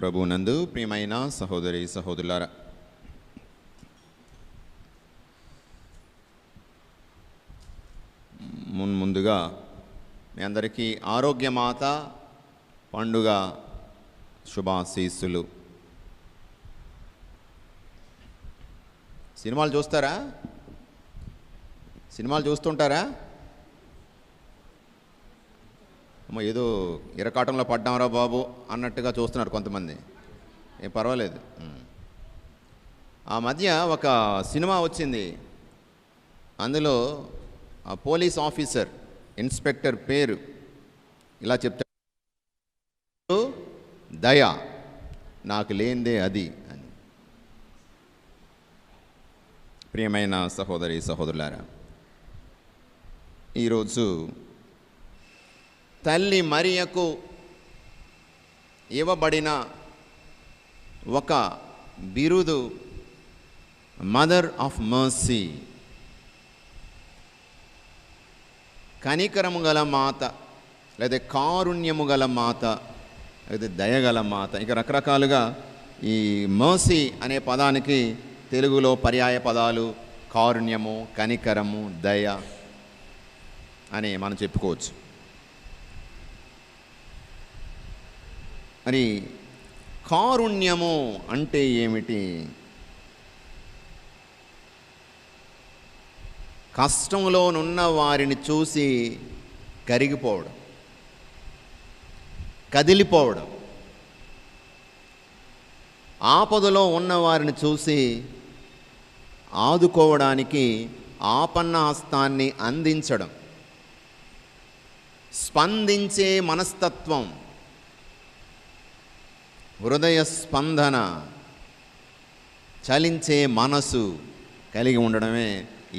ప్రభునందు ప్రియమైన సహోదరి సహోదరులారా, ముందుగా మీ అందరికీ ఆరోగ్యమాత పండుగ శుభాశీస్సులు. సినిమాలు చూస్తారా? సినిమాలు చూస్తుంటారా? ఏదో ఇరకాటంలో పడ్డామరా బాబు అన్నట్టుగా చూస్తున్నారు కొంతమంది. ఏం పర్వాలేదు. ఆ మధ్య ఒక సినిమా వచ్చింది. అందులో ఆ పోలీస్ ఆఫీసర్ ఇన్స్పెక్టర్ పేరు ఇలా చెప్తాడు, దయ నాకు లేనిదే అది అని. ప్రియమైన సహోదరి సహోదరులారా, ఈరోజు తల్లి మరియకు ఇవ్వబడిన ఒక బిరుదు మదర్ ఆఫ్ మర్సీ, కనికరము గల మాత, లేదా కారుణ్యము గల మాత, లేదా దయగల మాత. ఇంకా రకరకాలుగా ఈ మర్సీ అనే పదానికి తెలుగులో పర్యాయ పదాలు కారుణ్యము, కనికరము, దయ అని మనం చెప్పుకోవచ్చు. మరి కారుణ్యము అంటే ఏమిటి? కష్టంలోనున్న వారిని చూసి కరిగిపోవడం, కదిలిపోవడం, ఆపదలో ఉన్న వారిని చూసి ఆదుకోవడానికి ఆపన్న హస్తాన్ని అందించడం, స్పందించే మనస్తత్వం, హృదయ స్పందన, చలించే మనసు కలిగి ఉండడమే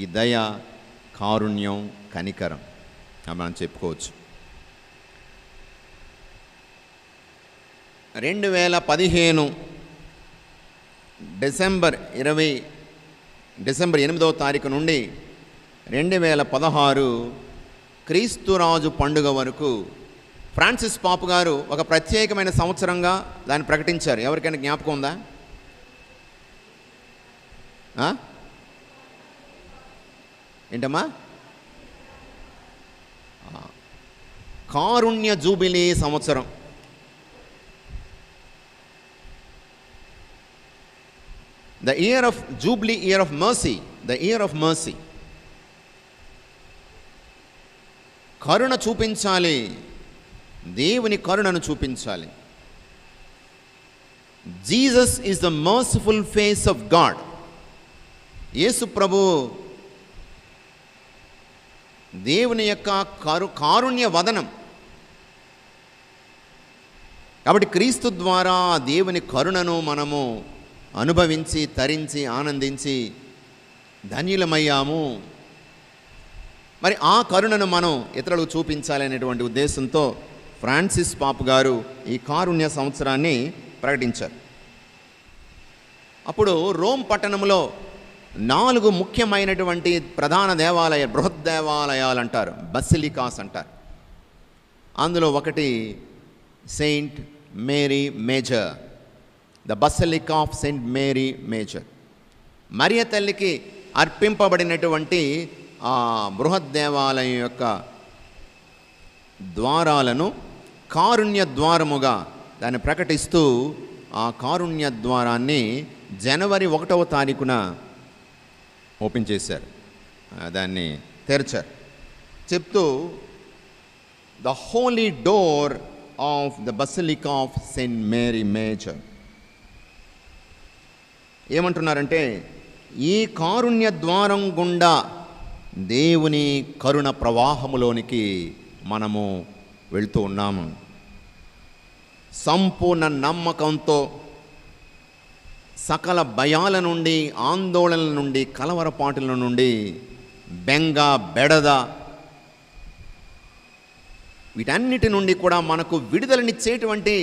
ఈ దయ, కారుణ్యం, కనికరం అని మనం చెప్పుకోవచ్చు. 2015 డిసెంబర్ 8వ తారీఖు నుండి 2016 క్రీస్తురాజు పండుగ వరకు ఫ్రాన్సిస్ పాప్ గారు ఒక ప్రత్యేకమైన సంవత్సరంగా దాన్ని ప్రకటించారు. ఎవరికైనా జ్ఞాపకం ఉందా? ఏంటమ్మా? కారుణ్య జూబిలీ సంవత్సరం. The year of jubilee, year of mercy, the year of mercy. కరుణ చూపించాలి, దేవుని కరుణను చూపించాలి. Jesus is the merciful face of God. యేసు ప్రభు దేవుని యొక్క కారుణ్య వదనం. కాబట్టి క్రీస్తు ద్వారా దేవుని కరుణను మనము అనుభవించి, తరించి, ఆనందించి ధన్యులమయ్యాము. మరి ఆ కరుణను మనం ఇతరులకు చూపించాలనేటువంటి ఉద్దేశంతో ఫ్రాన్సిస్ పాప్ గారు ఈ కారుణ్య సంవత్సరాన్ని ప్రకటించారు. అప్పుడు రోమ్ పట్టణంలో 4 ముఖ్యమైనటువంటి ప్రధాన దేవాలయాలు, బృహత్ దేవాలయాలు అంటారు, బసిలికాస్ అంటారు. అందులో ఒకటి Saint Mary Major, the basilica of Saint Mary Major. మరియ తల్లికి అర్పింపబడినటువంటి ఆ బృహత్ దేవాలయం యొక్క ద్వారాలను కారుణ్య ద్వారముగా దాన్ని ప్రకటిస్తూ ఆ కారుణ్య ద్వారాన్ని జనవరి 1వ తారీఖున ఓపెన్ చేశారు, దాన్ని తెరిచారు. చెప్తూ the holy door of the basilica of Saint Mary Major. ఏమంటున్నారంటే, ఈ కారుణ్య ద్వారం గుండా దేవుని కరుణ ప్రవాహములోనికి మనము వెళ్తూ ఉన్నాము. సంపూర్ణ నమ్మకంతో సకల భయాల నుండి, ఆందోళనల నుండి, కలవరపాటుల నుండి, బెంగ, బెడద, వీటన్నిటి నుండి కూడా మనకు విడుదలనిచ్చేటువంటి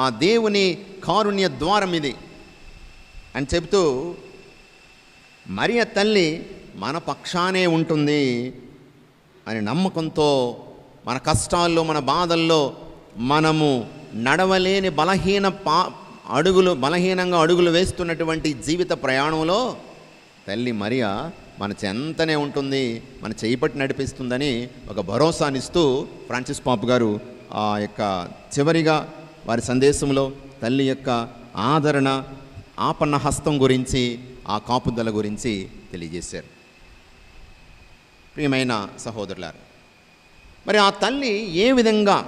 ఆ దేవుని కారుణ్య ద్వారం ఇది అని చెబుతూ, మరియ తల్లి మన పక్షానే ఉంటుంది అని నమ్మకంతో మన కష్టాల్లో, మన బాధల్లో మనము నడవలేని బలహీన బలహీనంగా అడుగులు వేస్తున్నటువంటి జీవిత ప్రయాణంలో తల్లి మరియా మన చెంతనే ఉంటుంది, మన చేయిపట్టి నడిపిస్తుందని ఒక భరోసానిస్తూ ఫ్రాన్సిస్ పాప్ గారు ఆ యొక్క చివరిగా వారి సందేశంలో తల్లి యొక్క ఆదరణ, ఆపన్న హస్తం గురించి, ఆ కాపుదల గురించి తెలియజేశారు. ప్రియమైన సహోదరులారు, మరి ఆ తల్లి ఏ విధంగా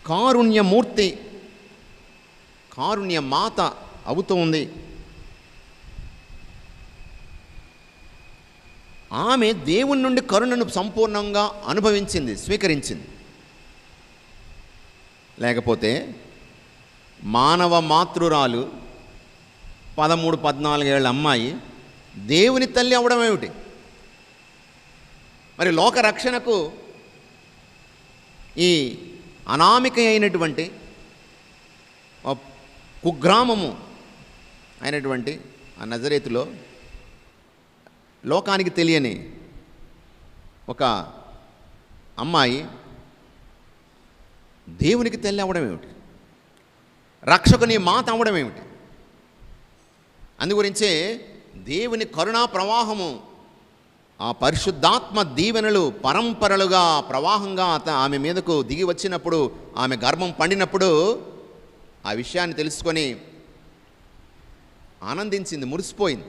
కారుణ్యమూర్తి, కారుణ్య మాత అవుతూ ఉంది? ఆమె దేవుని నుండి కరుణను సంపూర్ణంగా అనుభవించింది, స్వీకరించింది. లేకపోతే మానవ మాతృరాలు 13-14 ఏళ్ళ అమ్మాయి దేవుని తల్లి అవడం ఏమిటి? మరి లోక రక్షణకు ఈ అనామిక అయినటువంటి కుగ్రామము అయినటువంటి ఆ నజరేతులో లోకానికి తెలియని ఒక అమ్మాయి దేవునికి తల్లి అవ్వడం ఏమిటి? రక్షకుని మాత అవ్వడం ఏమిటి? అందుగురించే దేవుని కరుణా ప్రవాహము, ఆ పరిశుద్ధాత్మ దీవెనలు పరంపరలుగా ప్రవాహంగా ఆమె మీదకు దిగి వచ్చినప్పుడు, ఆమె గర్భం పండినప్పుడు ఆ విషయాన్ని తెలుసుకొని ఆనందించింది, మురిసిపోయింది,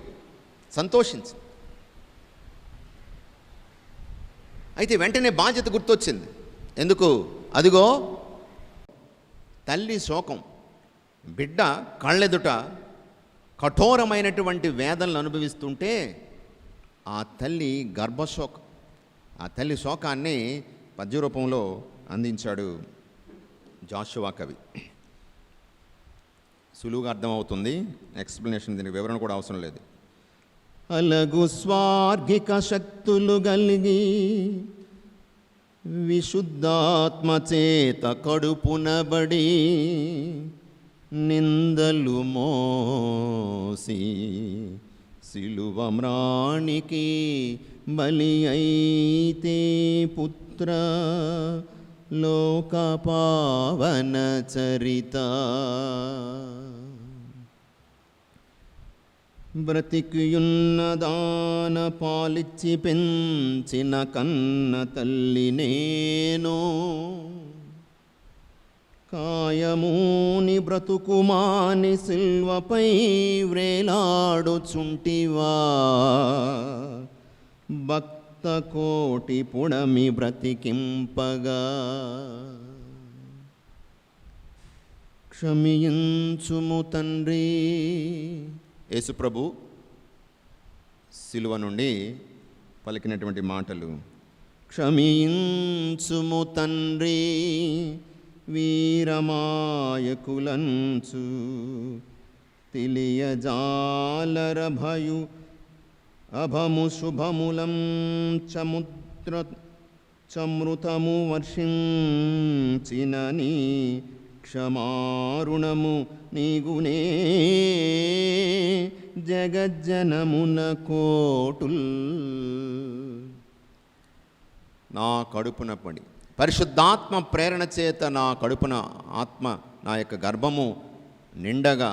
సంతోషించింది. అయితే వెంటనే బాధ్యత గుర్తొచ్చింది. ఎందుకు? అదిగో తల్లి శోకం, బిడ్డ కళ్ళెదుట కఠోరమైనటువంటి వేదనలు అనుభవిస్తుంటే ఆ తల్లి గర్భశోకం, ఆ తల్లి శోకాన్ని పద్య రూపంలో అందించాడు జాషువా కవి. సులువుగా అర్థమవుతుంది, ఎక్స్ప్లెనేషన్, దీనికి వివరణ కూడా అవసరం లేదు. అలగు స్వార్గిక శక్తులు గలిగి విశుద్ధాత్మ చేత కడుపునబడి నిందలు మోసి సిలువ మ్రాణికి బలి అయితే పుత్ర లోక పావన చరిత. బ్రతికియున్నదాన పాలిచ్చి పెంచిన కన్న తల్లి నేను, కాయమూని బ్రతుకుమాని సిల్వపై వ్రేలాడుచుంటివా, భక్త కోటి పుడమి బ్రతికింపగా. క్షమించుము తండ్రి. యేసుప్రభు సిలువ నుండి పలికినటువంటి మాటలు. క్షమించుము తండ్రి వీరమాయకులంచు, తెలియజాలర భయు అభము శుభములం చమృతము వర్షించినని క్షమారుణము నీగునే జగజ్జనమున కోటుల్. నా కడుపున పడి పరిశుద్ధాత్మ ప్రేరణ చేత నా కడుపున ఆత్మ, నా యొక్క గర్భము నిండగా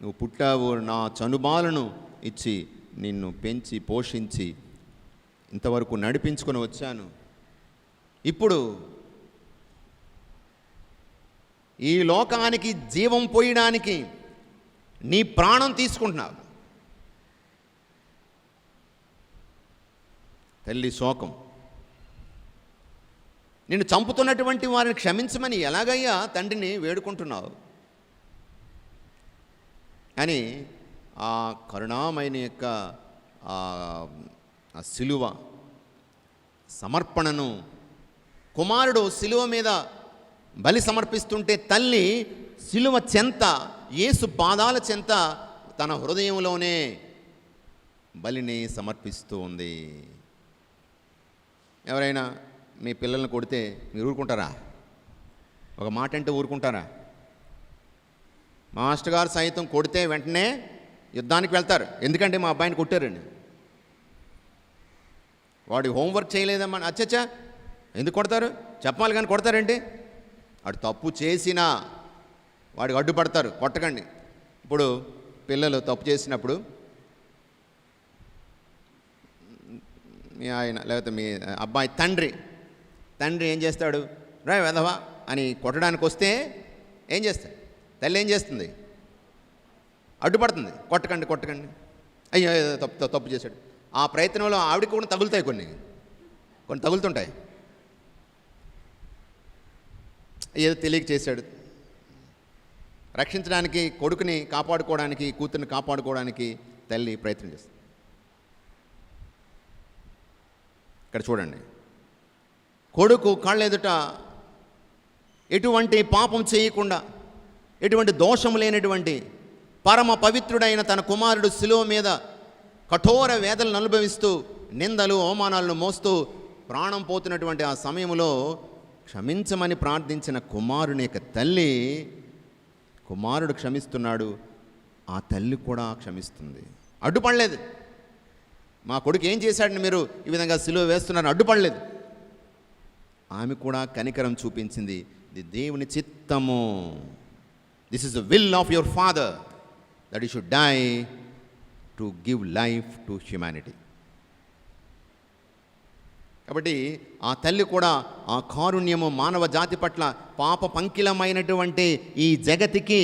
నువ్వు పుట్టావు, నా చనుబాలను ఇచ్చి నిన్ను పెంచి పోషించి ఇంతవరకు నడిపించుకొని వచ్చాను. ఇప్పుడు ఈ లోకానికి జీవం పోయడానికి నీ ప్రాణం తీసుకుంటున్నావు. తల్లి శోకం. నిన్ను చంపుతున్నటువంటి వారిని క్షమించమని ఎలాగయ్యా తండ్రిని వేడుకుంటున్నావు అని ఆ కరుణామయుని యొక్క ఆ సిలువ సమర్పణను, కుమారుడు సిలువ మీద బలి సమర్పిస్తుంటే తల్లి సిలువ చెంత, యేసు పాదాల చెంత తన హృదయంలోనే బలిని సమర్పిస్తూ ఉంది. ఎవరైనా మీ పిల్లల్ని కొడితే మీరు ఊరుకుంటారా? ఒక మాట అంటే ఊరుకుంటారా? మాస్టర్ గారు సైతం కొడితే వెంటనే యుద్ధానికి వెళ్తారు. ఎందుకంటే మా అబ్బాయిని కొట్టారండి, వాడి హోంవర్క్ చేయలేదమ్మా, అచ్చచ్చా ఎందుకు కొడతారు? చెప్పాలి కానీ కొడతారండి. వాడు తప్పు చేసినా వాడికి అడ్డుపడతారు, కొట్టకండి. ఇప్పుడు పిల్లలు తప్పు చేసినప్పుడు మీ ఆయన లేకపోతే మీ అబ్బాయి తండ్రి ఏం చేస్తాడు? రా వెధవా అని కొట్టడానికి వస్తే ఏం చేస్తాడు? తల్లి ఏం చేస్తుంది? అడ్డుపడుతుంది. కొట్టకండి, అయ్యో తప్పు చేశాడు. ఆ ప్రయత్నంలో ఆవిడకి కూడా తగులుతాయి, కొన్ని తగులుతుంటాయి. ఏదో తెలియక చేశాడు. రక్షించడానికి, కొడుకుని కాపాడుకోవడానికి, కూతుర్ని కాపాడుకోవడానికి తల్లి ప్రయత్నం చేస్తుంది. ఇక్కడ చూడండి, కొడుకు కళ్ళెదుట ఎటువంటి పాపం చేయకుండా, ఎటువంటి దోషం లేనటువంటి పరమ పవిత్రుడైన తన కుమారుడు శిలువ మీద కఠోర వేదనలు అనుభవిస్తూ, నిందలు అవమానాలను మోస్తూ ప్రాణం పోతున్నటువంటి ఆ సమయంలో క్షమించమని ప్రార్థించిన కుమారుని యొక్క తల్లి, కుమారుడు క్షమిస్తున్నాడు, ఆ తల్లి కూడా క్షమిస్తుంది. అడ్డుపడలేదు. మా కొడుకు ఏం చేశాడని మీరు ఈ విధంగా సిలువ వేస్తున్నారని అడ్డుపడలేదు. ఆమె కూడా కనికరం చూపించింది. ఇది దేవుని చిత్తము. This is the will of your father that you should die to give life to humanity. కాబట్టి ఆ తల్లి కూడా ఆ కారుణ్యము మానవ జాతి పట్ల, పాప పంకిలమైనటువంటి ఈ జగతికి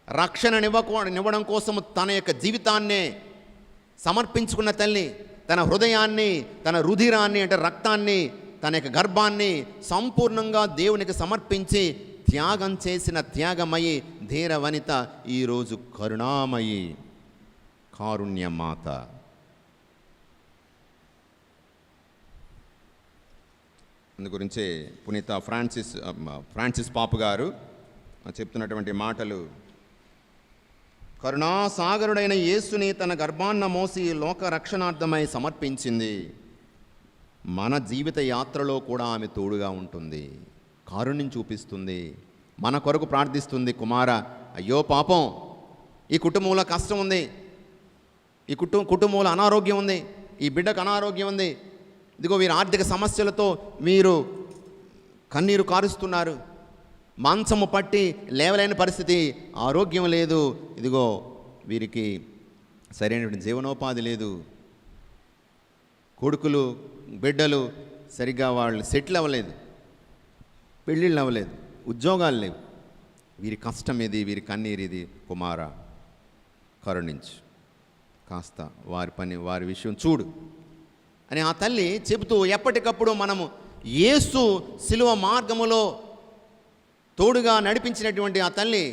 రక్షణనివ్వడం కోసము తన యొక్క జీవితాన్నే సమర్పించుకున్న తల్లి, తన హృదయాన్ని, తన రుధిరాన్ని అంటే రక్తాన్ని, తన యొక్క గర్భాన్ని సంపూర్ణంగా దేవునికి సమర్పించి త్యాగం చేసిన త్యాగమయి ధీర వనిత ఈరోజు కరుణామయి, కారుణ్యమాత. అందు గురించే పునీత ఫ్రాన్సిస్ పాపు గారు చెప్తున్నటువంటి మాటలు, కరుణాసాగరుడైన యేసుని తన గర్భాన్న మోసి లోక రక్షణార్థమై సమర్పించింది. మన జీవిత యాత్రలో కూడా ఆమె తోడుగా ఉంటుంది, కారుణ్యం చూపిస్తుంది, మన కొరకు ప్రార్థిస్తుంది. కుమార, అయ్యో పాపం, ఈ కుటుంబంలో కష్టం ఉంది, ఈ కుటుంబంలో అనారోగ్యం ఉంది, ఈ బిడ్డకు అనారోగ్యం ఉంది, ఇదిగో వీరి ఆర్థిక సమస్యలతో మీరు కన్నీరు కారుస్తున్నారు, మాంసము పట్టి లేవలేని పరిస్థితి, ఆరోగ్యం లేదు, ఇదిగో వీరికి సరైనటువంటి జీవనోపాధి లేదు, కొడుకులు బిడ్డలు సరిగ్గా వాళ్ళు సెటిల్ అవ్వలేదు, పెళ్ళిళ్ళు అవ్వలేదు, ఉద్యోగాలు లేవు, వీరి కష్టం ఇది, వీరి కన్నీరు ఇది. కుమార, కరుణించు, కాస్త వారి పని, వారి విషయం చూడు అని ఆ తల్లి చెబుతూ, ఎప్పటికప్పుడు మనము యేసు శిలువ మార్గములో తోడుగా నడిపించినటువంటి ఆ తల్లి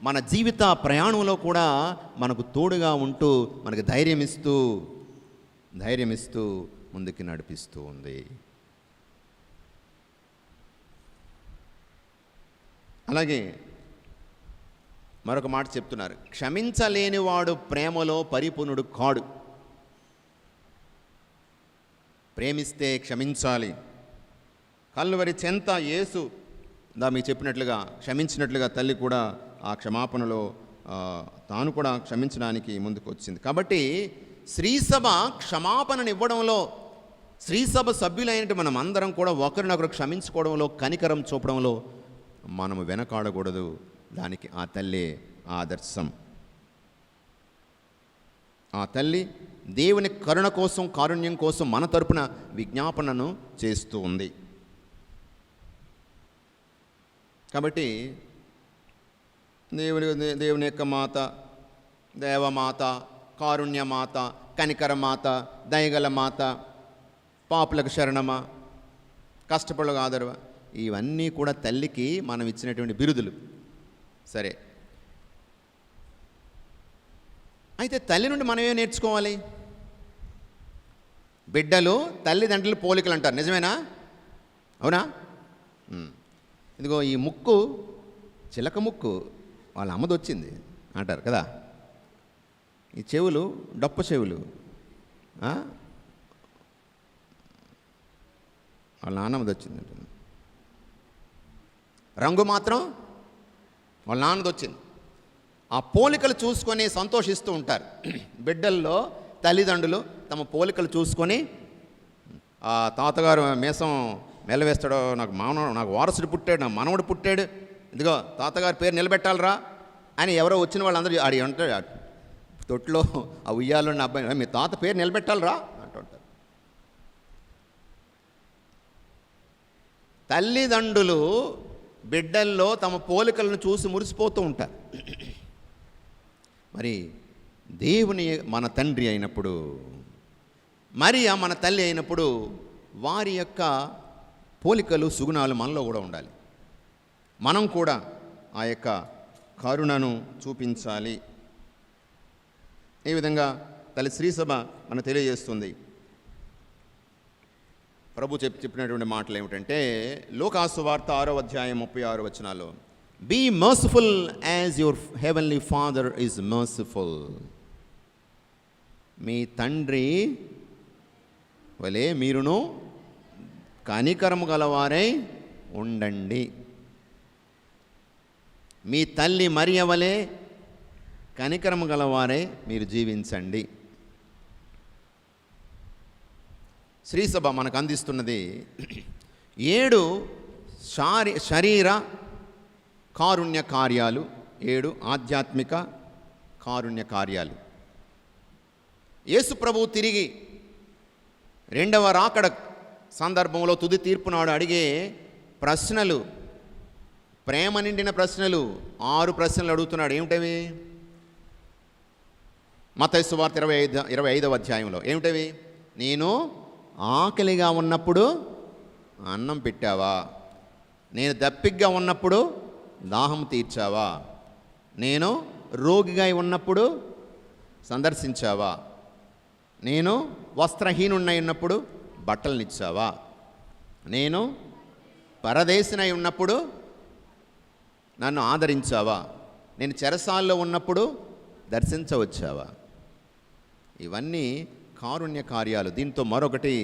మన జీవిత ప్రయాణంలో కూడా మనకు తోడుగా ఉంటూ, మనకు ధైర్యం ఇస్తూ ముందుకు నడిపిస్తూ ఉంది. అలాగే మరొక మాట చెప్తున్నారు, క్షమించలేనివాడు ప్రేమలో పరిపూర్ణుడు కాడు. ప్రేమిస్తే క్షమించాలి. కల్వరి చెంత యేసు మీకు చెప్పినట్లుగా క్షమించినట్లుగా తల్లి కూడా ఆ క్షమాపణలో తాను కూడా క్షమించడానికి ముందుకు వచ్చింది. కాబట్టి శ్రీసభ క్షమాపణను ఇవ్వడంలో, శ్రీసభ సభ్యులైనటువంటి మనం అందరం కూడా ఒకరినొకరు క్షమించుకోవడంలో, కనికరం చూపడంలో మనము వెనకాడకూడదు. దానికి ఆ తల్లి ఆదర్శం. ఆ తల్లి దేవుని కరుణ కోసం, కారుణ్యం కోసం మన తరపున విజ్ఞాపనను చేస్తూ ఉంది. కాబట్టి దేవుని యొక్క మాత, దేవమాత, కారుణ్యమాత, కనికరమాత, దయగల మాత, పాపులకు శరణమా, కష్టపడలకు ఆదరవ, ఇవన్నీ కూడా తల్లికి మనం ఇచ్చినటువంటి బిరుదులు. సరే, అయితే తల్లి నుండి మనం ఏం నేర్చుకోవాలి? బిడ్డలు తల్లిదండ్రులు పోలికలు అంటారు, నిజమేనా? అవునా? ఇదిగో ఈ ముక్కు, చిలక ముక్కు వాళ్ళ అమ్మది వచ్చింది అంటారు కదా. ఈ చెవులు డొప్ప చెవులు వాళ్ళ నాన్నమ్మది వచ్చింది అంటారు. రంగు మాత్రం వాళ్ళ నాన్నది వచ్చింది. ఆ పోలికలు చూసుకొని సంతోషిస్తూ ఉంటారు. బిడ్డల్లో తల్లిదండ్రులు తమ పోలికలు చూసుకొని, ఆ తాతగారు మీసం మెల్లవేస్తాడో, నాకు వారసుడు పుట్టాడు, నా మనవడు పుట్టాడు, ఇదిగో తాతగారి పేరు నిలబెట్టాలరా అని ఎవరో వచ్చిన వాళ్ళందరూ ఆడి అంటాడు, తొట్టులో ఆ ఉయ్యాలో ఉన్న అబ్బాయి, మీ తాత పేరు నిలబెట్టాలరా అంటుంటారు. తల్లిదండ్రులు బిడ్డల్లో తమ పోలికలను చూసి మురిసిపోతూ ఉంటారు. మరి దేవుని మన తండ్రి అయినప్పుడు, మరియా మన తల్లి అయినప్పుడు వారి యొక్క పోలికలు సుగుణాలు మనలో కూడా ఉండాలి. మనం కూడా ఆ యొక్క కరుణను చూపించాలి. ఈ విధంగా తల్లి శ్రీసభ మనకు తెలియజేస్తుంది. ప్రభు చెప్పినటువంటి మాటలు ఏమిటంటే, లూకాసు వార్త 6వ అధ్యాయం 36 వచనాల్లో, be merciful as your heavenly father is merciful. మీ తండ్రి వలే మీరును కనికరము గలవారై ఉండండి. మీ తల్లి మరియ వలె కనికరము గలవారై మీరు జీవించండి. శ్రీసభ మనకు అందిస్తున్నది 7 శరీర కారుణ్య కార్యాలు, 7 ఆధ్యాత్మిక కారుణ్య కార్యాలు. యేసు ప్రభువు తిరిగి 2వ రాకడ సందర్భంలో తుది తీర్పు నాడు అడిగే ప్రశ్నలు, ప్రేమ నిండిన ప్రశ్నలు, 6 ప్రశ్నలు అడుగుతున్నాడు. ఏమిటవి? మత్తయి సువార్త 25వ అధ్యాయంలో ఏమిటవి? నేను ఆకలిగా ఉన్నప్పుడు అన్నం పెట్టావా? నేను దప్పిగ్గా ఉన్నప్పుడు దాహం తీర్చావా? నేను రోగిగా ఉన్నప్పుడు సందర్శించావా? నేను వస్త్రహీనున్నై ఉన్నప్పుడు బట్టలనిచ్చావా? నేను పరదేశినై ఉన్నప్పుడు నన్ను ఆదరించావా? నేను చెరసాల్లో ఉన్నప్పుడు దర్శించవచ్చావా? ఇవన్నీ కారుణ్య కార్యాలు. దీంతో మరొకటి,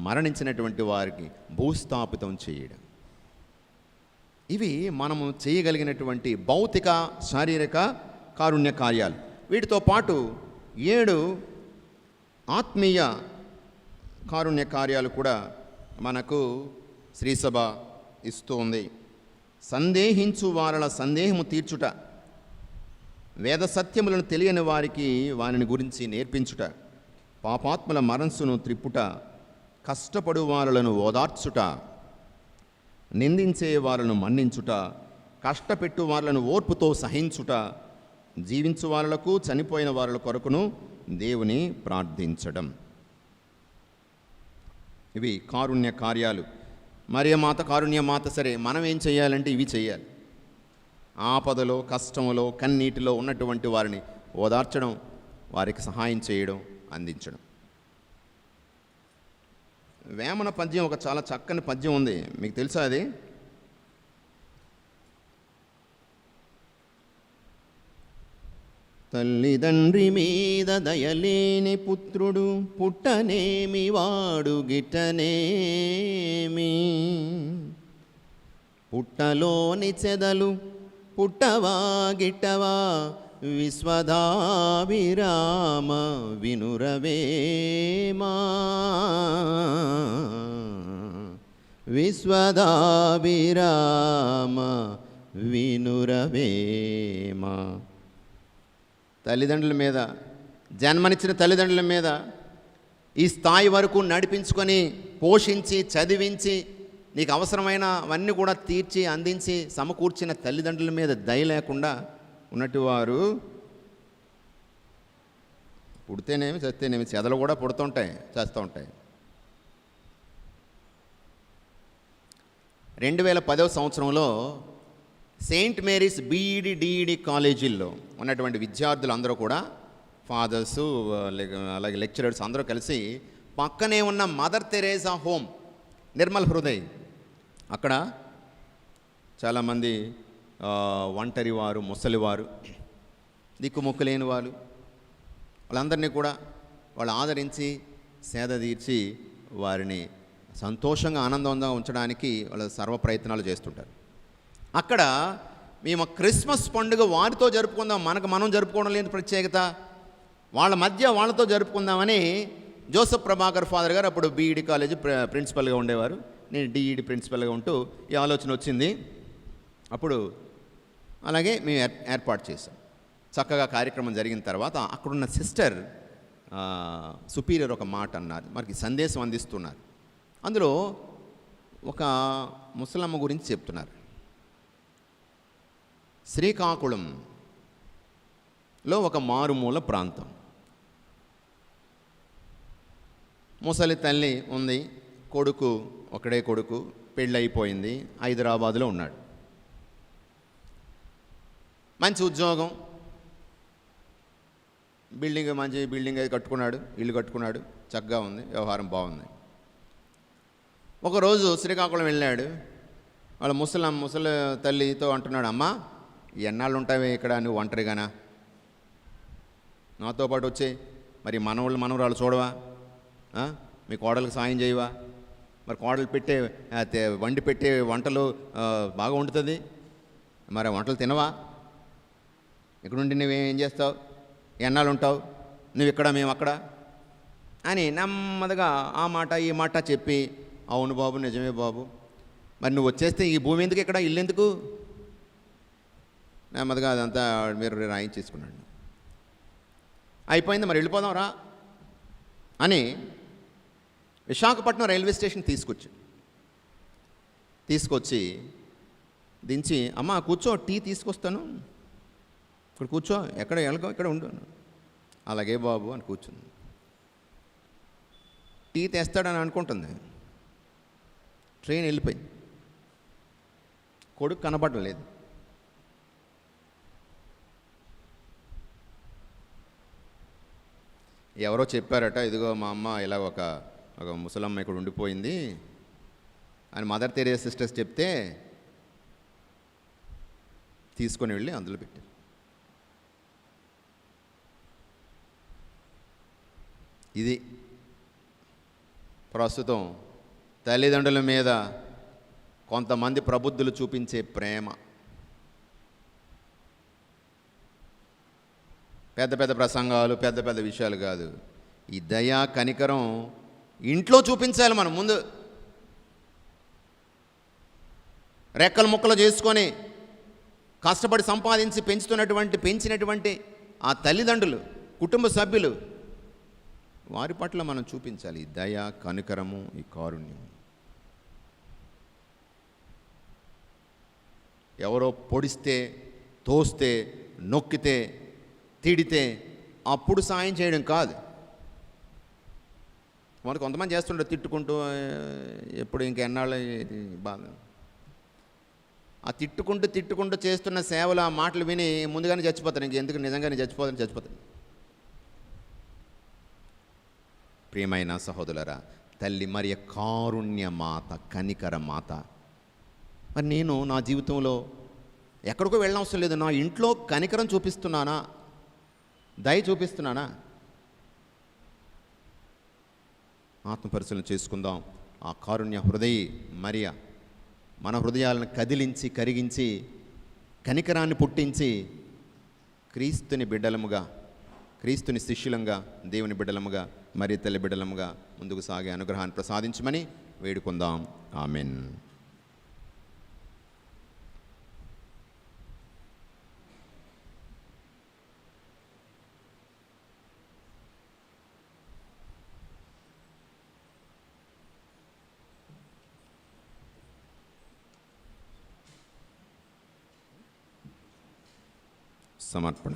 మరణించినటువంటి వారికి భూస్థాపితం చేయడం. ఇవి మనము చేయగలిగినటువంటి భౌతిక శారీరక కారుణ్య కార్యాలు. వీటితో పాటు 7 ఆత్మీయ కారుణ్య కార్యాలు కూడా మనకు శ్రీసభ ఇస్తుంది. సందేహించు వారల సందేహము తీర్చుట, వేద సత్యములను తెలియని వారికి వారిని గురించి నేర్పించుట, పాపాత్ముల మనస్సును త్రిప్పుట, కష్టపడు వారులను ఓదార్చుట, నిందించే వారులను మన్నించుట, కష్టపెట్టు వారులను ఓర్పుతో సహించుట, జీవించు వారులకు చనిపోయిన వారుల కొరకును దేవుని ప్రార్థించడం. ఇవి కారుణ్య కార్యాలు. మరియమాత కారుణ్యమాత. సరే, మనం ఏం చేయాలంటే ఇవి చేయాలి. ఆపదలో, కష్టములో, కన్నీటిలో ఉన్నటువంటి వారిని ఓదార్చడం, వారికి సహాయం చేయడం, అందించడం. వేమన పద్యం, ఒక చాలా చక్కని పద్యం ఉంది, మీకు తెలుసా అది? తల్లిదండ్రి మీద దయలేని పుత్రుడు పుట్టనేమి వాడు గిట్టనేమి, పుట్టలోని చెదలు పుట్టవా గిట్టవా విశ్వదాభిరామ వినురవేమా, విశ్వదాభిరామ వినురవేమా. తల్లిదండ్రుల మీద, జన్మనిచ్చిన తల్లిదండ్రుల మీద ఈ స్థాయి వరకు నడిపించుకొని, పోషించి, చదివించి, నీకు అవసరమైనవన్నీ కూడా తీర్చి, అందించి, సమకూర్చిన తల్లిదండ్రుల మీద దయ లేకుండా ఉన్నట్టు వారు పుడితేనేమి చస్తేనేమి, చెదలు కూడా పుడుతుంటాయి, చేస్తూ ఉంటాయి. 2010వ సంవత్సరంలో సెయింట్ మేరీస్ బీఈడి డిఈడి కాలేజీల్లో ఉన్నటువంటి విద్యార్థులు అందరూ కూడా, ఫాదర్సు అలాగే లెక్చరర్స్ అందరూ కలిసి పక్కనే ఉన్న Mother Teresa home, Nirmal Hriday, అక్కడ చాలామంది ఒంటరి వారు, ముసలివారు, దిక్కుమొక్కులేని వాళ్ళు, వాళ్ళందరినీ కూడా వాళ్ళు ఆదరించి, సేద తీర్చి, వారిని సంతోషంగా, ఆనందంగా ఉంచడానికి వాళ్ళ సర్వ ప్రయత్నాలు చేస్తుంటారు. అక్కడ మేము క్రిస్మస్ పండుగ వారితో జరుపుకుందాం, మనం జరుపుకోవడం లేని ప్రత్యేకత, వాళ్ళ మధ్య వాళ్ళతో జరుపుకుందామని జోసెఫ్ ప్రభాకర్ ఫాదర్ గారు అప్పుడు బీఈడి కాలేజీ ప్రిన్సిపల్గా ఉండేవారు. నేను డిఈడి ప్రిన్సిపల్గా ఉంటూ ఈ ఆలోచన వచ్చింది. అప్పుడు అలాగే మేము ఏర్పాటు చేసాం. చక్కగా కార్యక్రమం జరిగిన తర్వాత అక్కడున్న సిస్టర్ సుపీరియర్ ఒక మాట అన్నారు, మనకి సందేశం అందిస్తున్నారు. అందులో ఒక ముసలమ్మ గురించి చెప్తున్నారు. శ్రీకాకుళంలో ఒక మారుమూల ప్రాంతం, ముసలి తల్లి ఉంది, కొడుకు ఒకడే కొడుకు, పెళ్ళైపోయింది, హైదరాబాదులో ఉన్నాడు. మంచి ఉద్యోగం, మంచి బిల్డింగ్ అది కట్టుకున్నాడు, ఇల్లు కట్టుకున్నాడు, చక్కగా ఉంది, వ్యవహారం బాగుంది. ఒకరోజు శ్రీకాకుళం వెళ్ళాడు. వాళ్ళ ముసలి తల్లితో అంటున్నాడు, అమ్మా ఎన్నాళ్ళు ఉంటావే ఇక్కడ, నువ్వు ఒంటరిగానా, నాతో పాటు వచ్చే, మరి మనవరాలు చూడవా, మీ కోడలకు సాయం చేయవా, మరి కోడలు వండి పెట్టే వంటలు బాగా వండుతుంది, మరి వంటలు తినవా, ఇక్కడుండి నువ్వేం చేస్తావు, ఎన్నాళ్ళు ఉంటావు, నువ్వు ఇక్కడ మేము అక్కడ అని నెమ్మదిగా ఆ మాట ఈ మాట చెప్పి, అవును బాబు నిజమే బాబు, మరి నువ్వు వచ్చేస్తే ఈ భూమి ఎందుకు, ఇక్కడ ఇల్లు ఎందుకు, నెమ్మదిగా అదంతా మీరు రాయించేసుకున్నాడు. అయిపోయింది, మరి వెళ్ళిపోదాం రా అని విశాఖపట్నం రైల్వే స్టేషన్ తీసుకొచ్చి దించి, అమ్మ కూర్చో, టీ తీసుకొస్తాను, ఇక్కడ కూర్చో, ఇక్కడ ఉండు, అలాగే బాబు అని కూర్చుంది. టీ తెస్తాడని అనుకుంటుంది. ట్రైన్ వెళ్ళిపోయింది, కొడుకు కనబడలేదు. ఎవరో చెప్పారట, ఇదిగో మా అమ్మ ఇలా ఒక ముసలమ్మ ఇక్కడ ఉండిపోయింది అని మదర్ తెరేసా సిస్టర్స్ చెప్తే తీసుకొని వెళ్ళి అందులో పెట్టారు. ఇది ప్రస్తుతం తల్లిదండ్రుల మీద కొంతమంది ప్రబుద్ధులు చూపించే ప్రేమ. పెద్ద పెద్ద ప్రసంగాలు, పెద్ద పెద్ద విషయాలు కాదు. ఈ దయ కనికరం ఇంట్లో చూపించాలి. మనం ముందు రెక్కలు ముక్కలు చేసుకొని కష్టపడి సంపాదించి పెంచినటువంటి ఆ తల్లిదండ్రులు, కుటుంబ సభ్యులు, వారి పట్ల మనం చూపించాలి ఈ దయ, కనికరము, ఈ కారుణ్యం. ఎవరో పొడిస్తే, తోస్తే, నొక్కితే, తిడితే అప్పుడు సాయం చేయడం కాదు. మనకు కొంతమంది చేస్తుంటారు తిట్టుకుంటూ, ఎప్పుడు ఇంకెన్నాళ్ళు బాధ. ఆ తిట్టుకుంటూ చేస్తున్న సేవలు, ఆ మాటలు విని ముందుగానే చచ్చిపోతాను, ఇంకెందుకు నిజంగానే చచ్చిపోతాను. ప్రియమైన సహోదరులారా, తల్లి మరియ కారుణ్య మాత, కనికర మాత. మరి నేను నా జీవితంలో ఎక్కడికో వెళ్ళనవసరం లేదు, నా ఇంట్లో కనికరం చూపిస్తున్నానా, దయ చూపిస్తున్నానా? ఆత్మపరిశీలన చేసుకుందాం. ఆ కారుణ్య హృదయి మరియ మన హృదయాలను కదిలించి, కరిగించి, కనికరాన్ని పుట్టించి, క్రీస్తుని బిడ్డలముగా, క్రీస్తుని శిష్యులంగా, దేవుని బిడ్డలముగా, మరి తల్లి బిడ్డలముగా ముందుకు సాగే అనుగ్రహాన్ని ప్రసాదించమని వేడుకుందాం. ఆమెన్. సమర్పణ.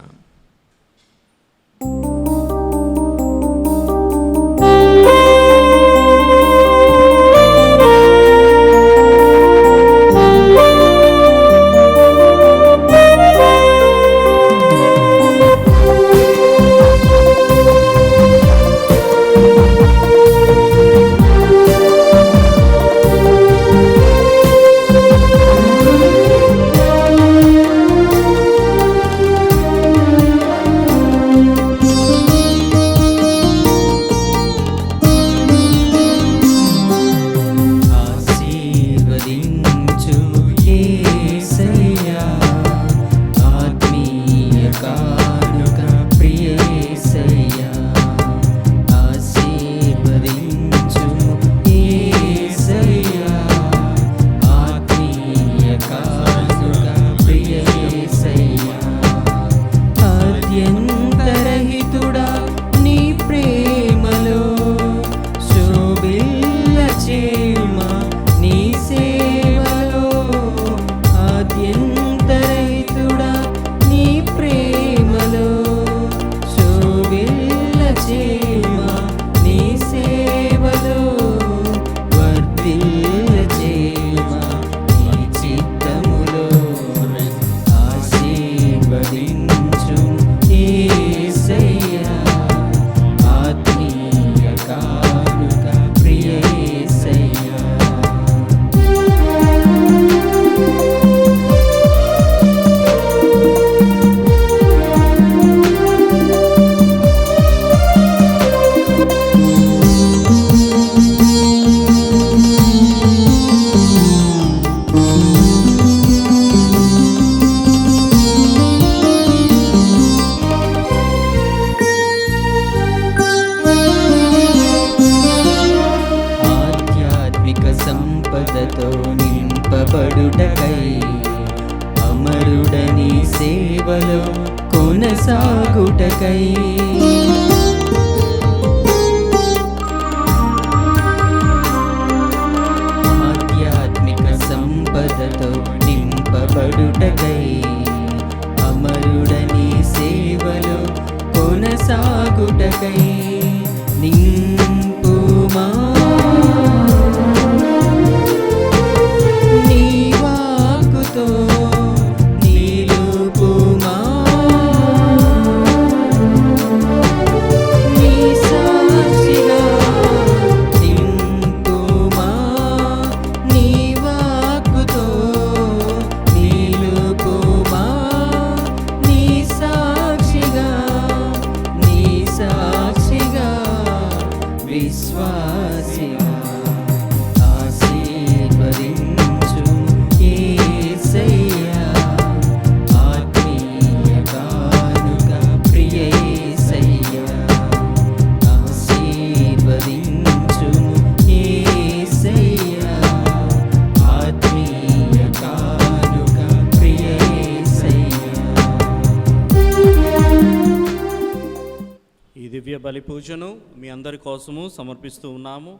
నీ సేవలో ఆద్యంతరహితుడా నీ ప్రేమలో శోభిల్ల చేయమా నీ సేవలో వర్ధిల్ల చేయమా నీ చిత్తములో ఆశీర్వదించు యేసయ్యా ఆత్మీయ కానుక ప్రియ యేసయ్యా. ఆధ్యాత్మిక సంపదతో నింపబడుటకై అమరుడని సేవలో కొనసాగుటకై ఆధ్యాత్మిక సంపదతో నింపబడుటకై అమరుడని సేవలో కొనసాగుటకై నింపుమా నీ వాక్కుతో నిలుపుమా నీ సాక్షిగా నింపుమా నీ వాక్కుతో నిలుపుమా నీ సాక్షిగా విశ్వాసిగా ఆశీర్వదించు యేసయ్యా ఆత్మీయ కానుక ప్రియ యేసయ్యా ఆశీర్వదించు యేసయ్యా ఆత్మీయ కానుక ప్రియ యేసయ్యా. ఈ దివ్య బలి పూజను మీ అందరి కోసము సమర్పిస్తూ ఉన్నాము.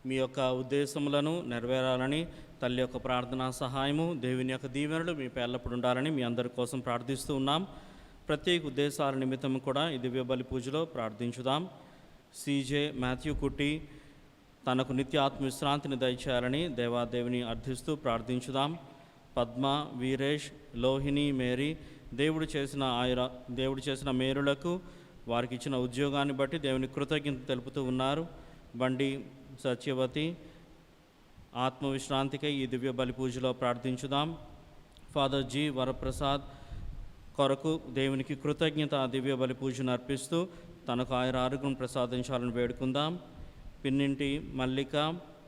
మీ యొక్క ఉద్దేశములను నెరవేరాలని తల్లి యొక్క ప్రార్థనా సహాయము దేవుని యొక్క దీవెనలు మీ ఎల్లప్పుడు ఉండాలని మీ అందరి కోసం ప్రార్థిస్తూ ఉన్నాం. ప్రత్యేక ఉద్దేశాల నిమిత్తం కూడా ఈ దివ్య బలి పూజలో ప్రార్థించుదాం. సిజే మాథ్యూ కుట్టి తనకు నిత్య ఆత్మవిశ్రాంతిని దయచేయాలని దేవాదేవిని అర్థిస్తూ ప్రార్థించుదాం. పద్మ, వీరేష్, లోహిని, మేరీ దేవుడు చేసిన మేరులకు వారికి ఇచ్చిన ఉద్యోగాన్ని బట్టి దేవుని కృతజ్ఞత తెలుపుతూ ఉన్నారు. బండి సత్యవతి ఆత్మవిశ్రాంతికై ఈ దివ్య బలి పూజలో ప్రార్థించుదాం. ఫాదర్ జి వరప్రసాద్ కొరకు దేవునికి కృతజ్ఞత దివ్య బలి పూజను అర్పిస్తూ తనకు ఆరోగ్యం ప్రసాదించాలని వేడుకుందాం. పిన్నింటి మల్లిక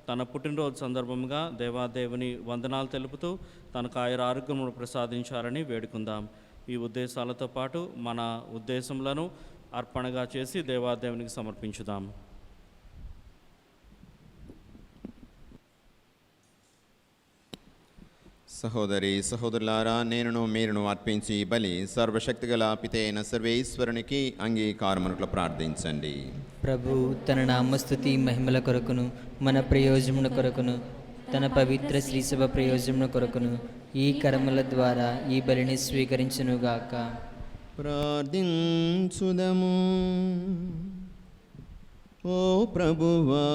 తన పుట్టినరోజు సందర్భంగా దేవాదేవుని వందనాలు తెలుపుతూ తనకు ఆరోగ్యం ప్రసాదించాలని వేడుకుందాం. ఈ ఉద్దేశాలతో పాటు మన ఉద్దేశములను అర్పణగా చేసి దేవాదేవునికి సమర్పించుదాం. సహోదరి సహోదరులారా, నేనును మీరును అర్పించి బలి సర్వశక్తిగల పితైన సర్వేశ్వరునికి అంగీకారమునట్లు ప్రార్థించండి. ప్రభు తన నామస్తుతి మహిమల కొరకును మన ప్రయోజనముల కొరకును తన పవిత్ర శ్రీసభ ప్రయోజనముల కొరకును ఈ కర్మల ద్వారా ఈ బలిని స్వీకరించునుగాక. ప్రార్థించుదము. ఓ ప్రభువా,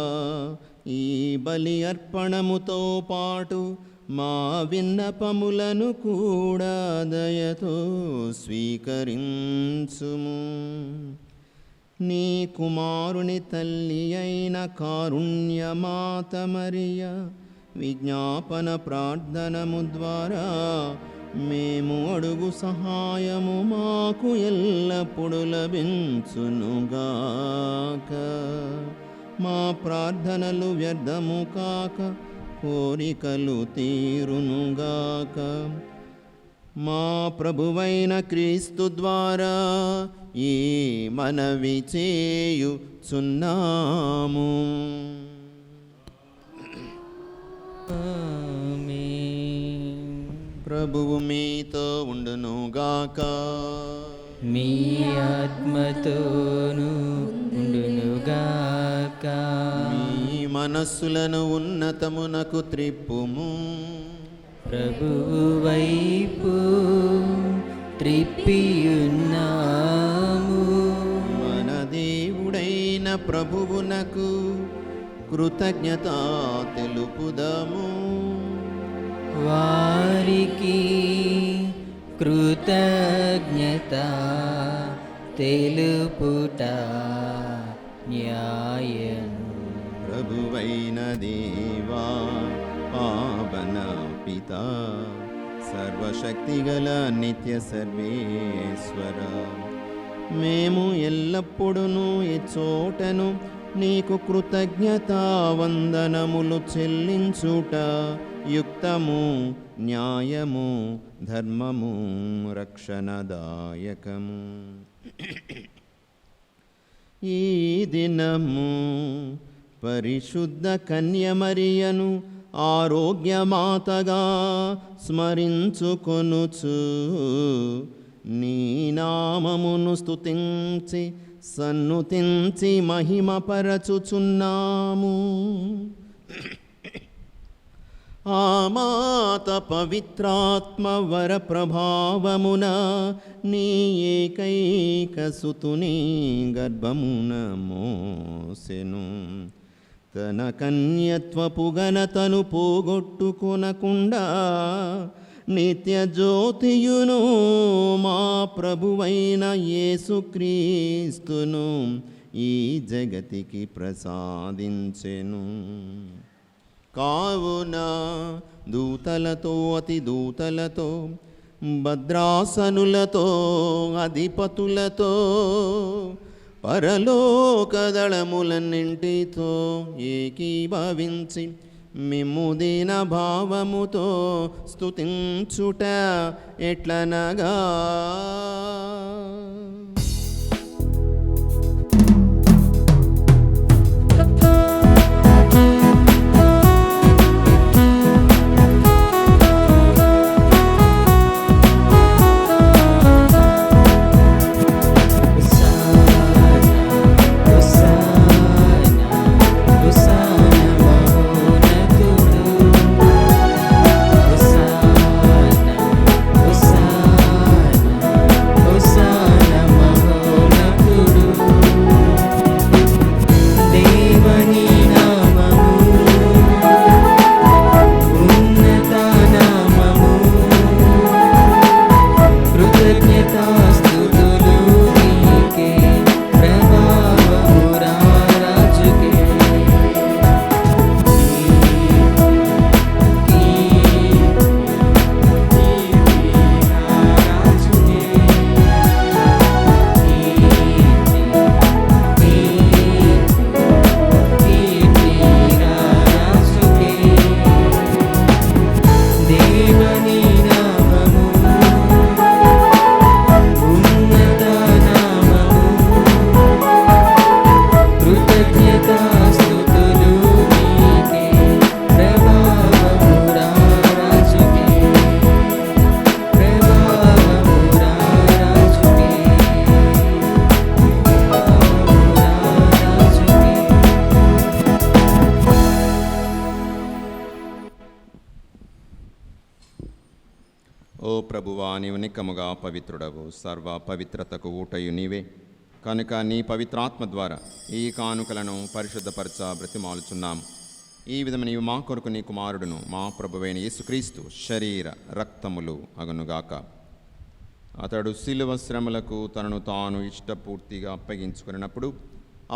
ఈ బలి అర్పణముతో పాటు మా విన్నపములను కూడా దయతో స్వీకరించుము. నీ కుమారుని తల్లి అయిన కారుణ్యమాత మరియ విజ్ఞాపన ప్రార్థనము ద్వారా మేము అడుగు సహాయము మాకు ఎల్లప్పుడూ లభించునుగాక. మా ప్రార్థనలు వ్యర్థము కాక కోరికలు తీరునుగాక. మా ప్రభువైన క్రీస్తు ద్వారా ఈ మనవి చేయుచున్నాము. ప్రభువు మీతో ఉండునుగాక. మీ ఆత్మతోను ఉండునుగాక. మీ మనస్సులను ఉన్నతమునకు త్రిప్పుము. ప్రభువు వైపు త్రిప్పియున్నాము. మన దేవుడైన ప్రభువునకు కృతజ్ఞత తెలుపుదము. వారికి కృతజ్ఞత తెలుపుట న్యాయము. ప్రభువైన దేవా, పావన పిత, సర్వశక్తిగల నిత్య సర్వేశ్వర, మేము ఎల్లప్పుడూ ఈ చోటను నీకు కృతజ్ఞతా వందనములు చెల్లించుట యుక్తము, న్యాయము, ధర్మము, రక్షణదాయకము. ఈ దినము పరిశుద్ధ కన్యమరియను ఆరోగ్యమాతగా స్మరించుకొనుచు నీ నామమును స్తుతించి సన్నుతించి మహిమపరచుచున్నాము. ఆ మాత పవిత్రాత్మ వర ప్రభావమున నీ ఏకైక సుతుని గర్భమున మోసెను. తన కన్యత్వపు ఘనతను పోగొట్టుకొనకుండా నిత్య జ్యోతియును మా ప్రభువైన యేసుక్రీస్తును ఈ జగతికి ప్రసాదించెను. కావున దూతలతో, అతి దూతలతో, భద్రాసనులతో, అధిపతులతో, పరలోకదళములన్నింటితో ఏకీభవించి మిమ్ము దీన భావముతో స్తుతించుట ఎట్లనగా, ఓ ప్రభువా, నీవు నిక్కముగా పవిత్రుడవు, సర్వ పవిత్రతకు ఊటయు నీవే. కనుక నీ పవిత్రాత్మ ద్వారా ఈ కానుకలను పరిశుద్ధపరచ బ్రతిమాలుచున్నాము. ఈ విధము నీవు మా కొరకు నీ కుమారుడును మా ప్రభువైన యేసుక్రీస్తు శరీర రక్తములు అగునుగాక. అతడు శిలువ శ్రమలకు తనను తాను ఇష్టపూర్తిగా అప్పగించుకున్నప్పుడు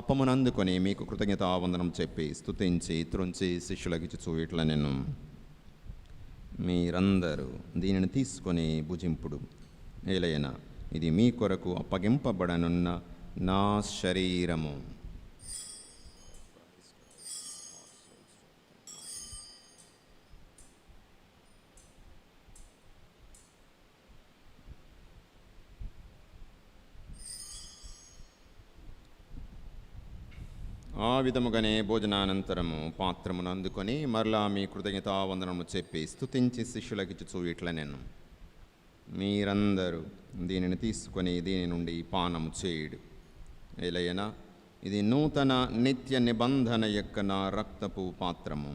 అప్పమునందుకొని మీకు కృతజ్ఞతావందనం చెప్పి స్తుతించి త్రుంచి శిష్యులకిచ్చుచూ ఇట్లా నేను, మీరందరూ దీనిని తీసుకొని భుజింపుడు. ఏలైనా ఇది మీ కొరకు అప్పగింపబడనున్న నా శరీరము. ఆ విధముగానే భోజనానంతరము పాత్రమును అందుకొని మరలా మీ కృతజ్ఞతావందనము చెప్పి స్తుతించి శిష్యులకిచ్చుచూ ఇట్లా నేను, మీరందరూ దీనిని తీసుకొని దీని నుండి పానము చేయుడు. ఏలైనా ఇది నూతన నిత్య నిబంధన యొక్క నా రక్తపు పాత్రము.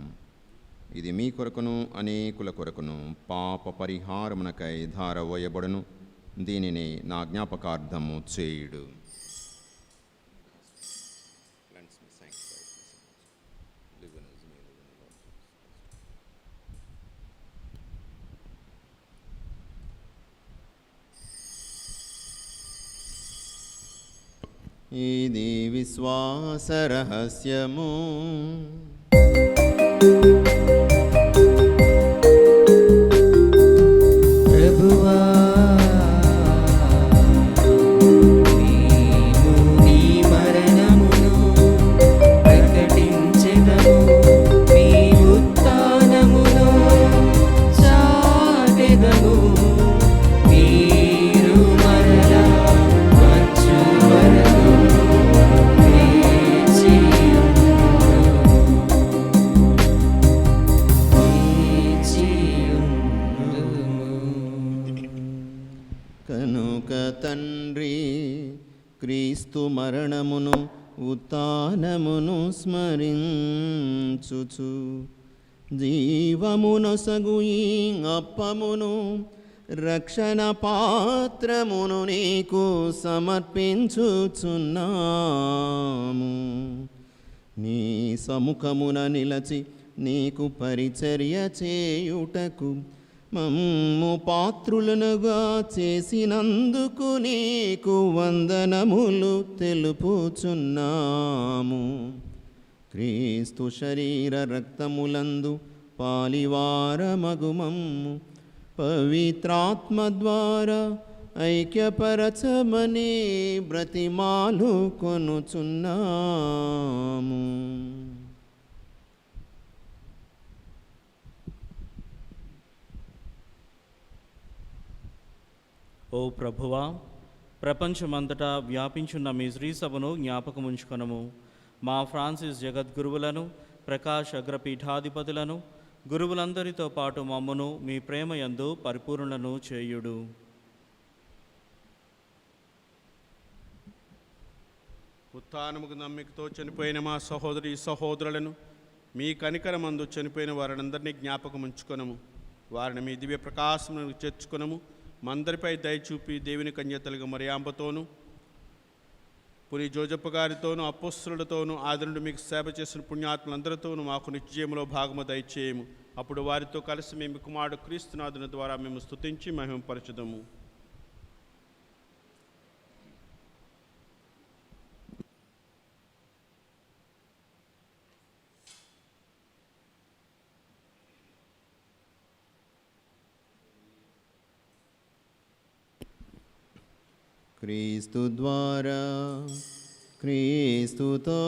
ఇది మీ కొరకును అనేకుల కొరకును పాప పరిహారమునకై ధారవోయబడును. దీనిని నా జ్ఞాపకార్థము చేయుడు. ఇది విశ్వాస రహస్యము. ప్రభువా మేము నీ మరణమును ప్రకటించెదము, మీ ఉత్థానమును చాటెదము. మీరు మరలా వచ్చు వరకు కనుక తండ్రి, క్రీస్తు మరణమును ఉత్థానమును స్మరించుచు జీవమునొసగు ఈ అప్పమును రక్షణ పాత్రమును నీకు సమర్పించుచున్నాము. నీ సముఖమున నిలచి నీకు పరిచర్య చేయుటకు మమ్ము పాత్రులనుగా చేసినందుకు నీకు వందనములు తెలుపుచున్నాము. క్రీస్తు శరీర రక్తములందు పాలివారమగు మమ్ము పవిత్రాత్మ ద్వారా ఐక్యపరచమని బ్రతిమాలు కొనుచున్నాము. ఓ ప్రభువా, ప్రపంచమంతటా వ్యాపించున్న మీ శ్రీ సభను జ్ఞాపకముంచుకొనము. మా ఫ్రాన్సిస్ జగద్గురువులను, ప్రకాష్ అగ్రపీఠాధిపతులను, గురువులందరితో పాటు మమ్మను మీ ప్రేమయందు పరిపూర్ణను చేయుడు. ఉత్థానముకు నమ్మికతో చనిపోయిన మా సహోదరి సహోదరులను, మీ కనికరమందు చనిపోయిన వారినందరినీ జ్ఞాపకం ఉంచుకొనము. వారిని మీ దివ్య ప్రకాశమును చేర్చుకొనము. మందరిపై దయచూపి దేవుని కన్యతలుగా మరియాంబతోనూ, పుని జోజప్ప గారితోనూ, అపోస్తలులతోనూ, ఆదరుడు మీకు సేవ చేసిన పుణ్యాత్ములందరితోనూ మాకు నిత్యజీవంలో భాగము దయచేయము. అప్పుడు వారితో కలిసి మేము కుమారుడు క్రీస్తునాథుని ద్వారా మేము స్తుతించి మహిమపరచుదము. క్రీస్తు ద్వారా, క్రీస్తుతో,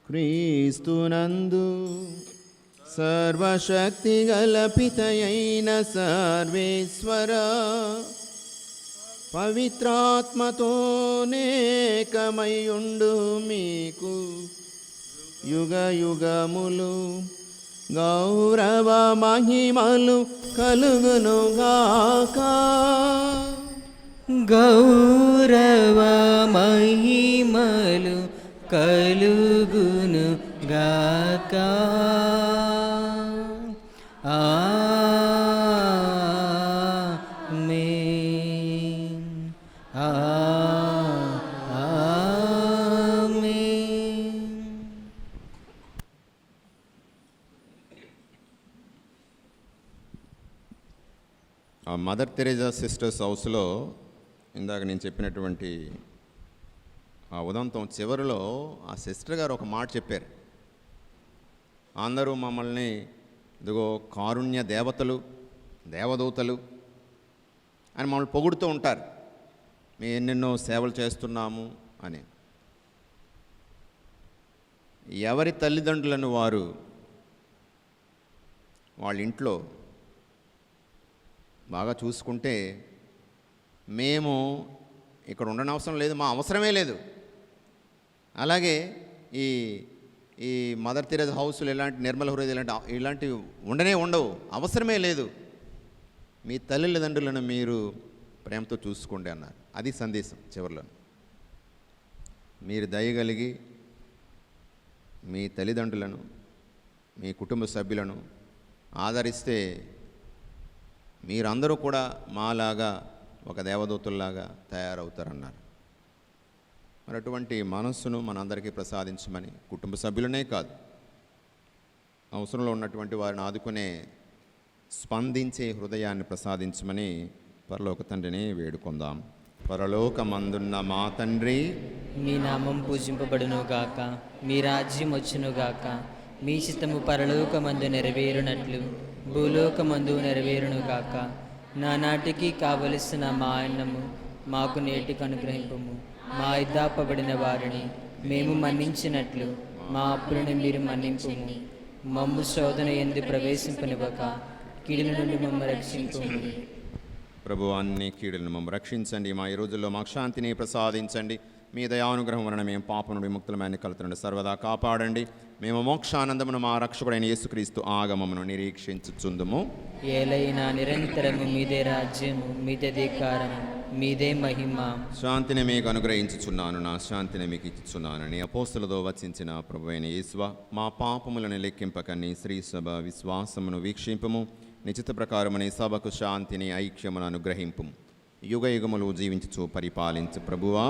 క్రీస్తునందు సర్వశక్తి గల పితయైన సర్వేశ్వర పవిత్రాత్మతోనేకమయుండు మీకు యుగ యుగములు గౌరవ మహిమలు కలుగునుగాక. గౌరవ మహిమలు కలుగును గాక. ఆమేన్. ఆమేన్. మదర్ తెరేజా సిస్టర్స్ హౌస్లో ఇందాక నేను చెప్పినటువంటి ఆ ఉదంతం చివరిలో ఆ సిస్టర్ గారు ఒక మాట చెప్పారు. అందరూ మమ్మల్ని ఇదిగో కారుణ్య దేవతలు, దేవదూతలు అని మమ్మల్ని పొగుడుతూ ఉంటారు. మేము ఎన్నెన్నో సేవలు చేస్తున్నాము అని. ఎవరి తల్లిదండ్రులను వారు వాళ్ళ ఇంట్లో బాగా చూసుకుంటే మేము ఇక్కడ ఉండనవసరం లేదు, మా అవసరమే లేదు. అలాగే ఈ మదర్ తెరేజా హౌస్లు ఇలాంటి నిర్మల హృదయ ఇలాంటివి ఉండవు, అవసరమే లేదు. మీ తల్లిదండ్రులను మీరు ప్రేమతో చూసుకోండి అన్నారు. అది సందేశం చివరిలో. మీరు దయగలిగి మీ తల్లిదండ్రులను, మీ కుటుంబ సభ్యులను ఆదరిస్తే మీరందరూ కూడా మాలాగా ఒక దేవదూతుల్లాగా తయారవుతారన్నారు. మరి అటువంటి మనస్సును మనందరికీ ప్రసాదించమని, కుటుంబ సభ్యులనే కాదు, అవసరంలో ఉన్నటువంటి వారిని ఆదుకునే స్పందించే హృదయాన్ని ప్రసాదించమని పరలోక తండ్రిని వేడుకుందాం. పరలోకమందున్న మా తండ్రి, మీ నామం పూజింపబడును గాక, మీ రాజ్యం వచ్చును గాక, మీ చిత్తము పరలోకమందు నెరవేరునట్లు భూలోకమందు నెరవేరును గాక. నానాటికి కావలసిన మా అన్నము మాకు నేటికి అనుగ్రహింపము. మా ఇద్దాపబడిన వారిని మేము మన్నించినట్లు మా అప్పులను మీరు మన్నింపుము. మమ్ము శోధన యందు ప్రవేశింపనివ్వక కీడుల నుండి మమ్ము రక్షింపుము. ప్రభు అన్ని కీడులను మమ్మ రక్షించండి. మా ఈ రోజుల్లో మాకు శాంతిని ప్రసాదించండి. మీ దయానుగ్రహం వలన మేము పాపం నుండి విముక్తులమైన కలుతున్న సర్వదా కాపాడండి. మేము మోక్షానందమును మా రక్షకుడైన యేసుక్రీస్తు ఆగమమును నిరీక్షించుచుందుము. ఏలైనా నిరంతరము మీదే రాజ్యము, మీదే అధికారము, మీదే మహిమ. శాంతిని మీకు అనుగ్రహించుచున్నాను, నా శాంతిని మీకు ఇచ్చుచున్నానని అపోస్తలుతో వచించిన ప్రభువైన యేసువా, మా పాపములను లెక్కింపక నీ శ్రీ సభ విశ్వాసమును వీక్షింపము. నిశ్చిత ప్రకారముని సభకు శాంతిని, ఐక్యమును అనుగ్రహింపు. యుగ యుగములు జీవించుచు పరిపాలించు ప్రభువా.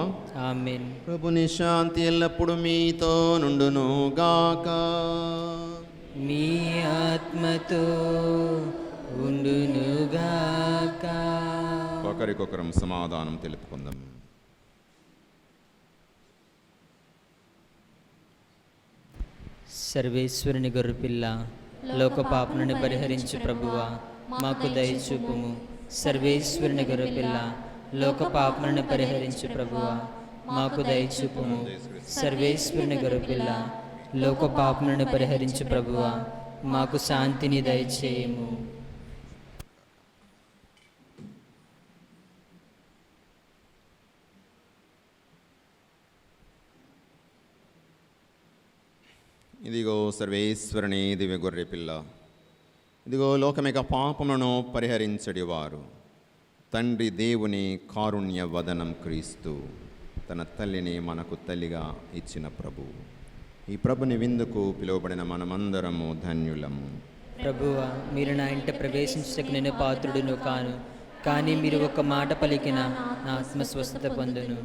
ఆమేన్. ప్రభుని శాంతి ఎల్లప్పుడు మీతో నుండును గాక. మీ ఆత్మతో ఉండును గాక. ఒకరికొకరం సమాధానం తెలుపుకుందాం. సర్వేశ్వరుని గొర్రెపిల్ల, లోక పాపలను పరిహరించు ప్రభువా, మాకు దయచూపుము. సర్వేశ్వరుని గొర్రెపిల్ల, లోక పాపలను పరిహరించు ప్రభువా, మాకు దయచూపుము. సర్వేశ్వరుని గొర్రెపిల్ల, లోక పాపలను పరిహరించు ప్రభువా, మాకు శాంతిని దయచేయము. ఇదిగో సర్వేశ్వరుని దివ్య గొర్రె పిల్ల, ఇదిగో లోకమిక పాపములను పరిహరించడివారు, తండ్రి దేవుని కారుణ్య వదనం క్రీస్తు, తన తల్లిని మనకు తల్లిగా ఇచ్చిన ప్రభు. ఈ ప్రభుని విందుకు పిలువబడిన మనమందరము ధన్యులము. ప్రభువా, మీరు నా ఇంట ప్రవేశించటకు నేను పాత్రుడును కాను, కానీ మీరు ఒక మాట పలికిన నా ఆత్మ స్వస్థత పొందును.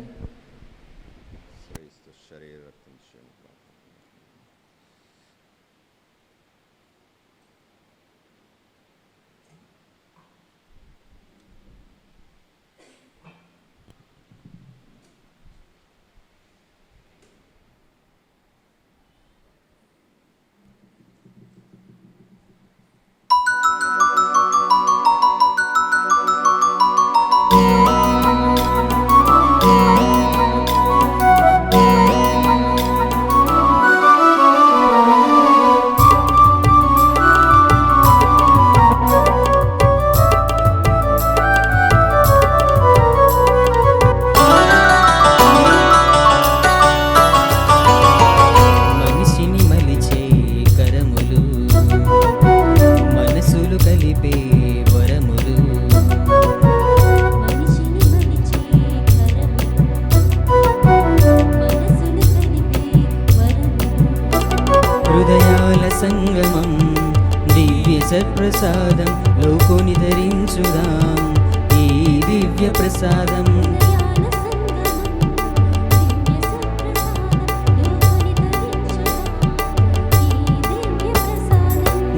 సంగమం దివ్య సత్ప్రసాదం లోకోని ధరించుదాం. ఈ దివ్య ప్రసాదం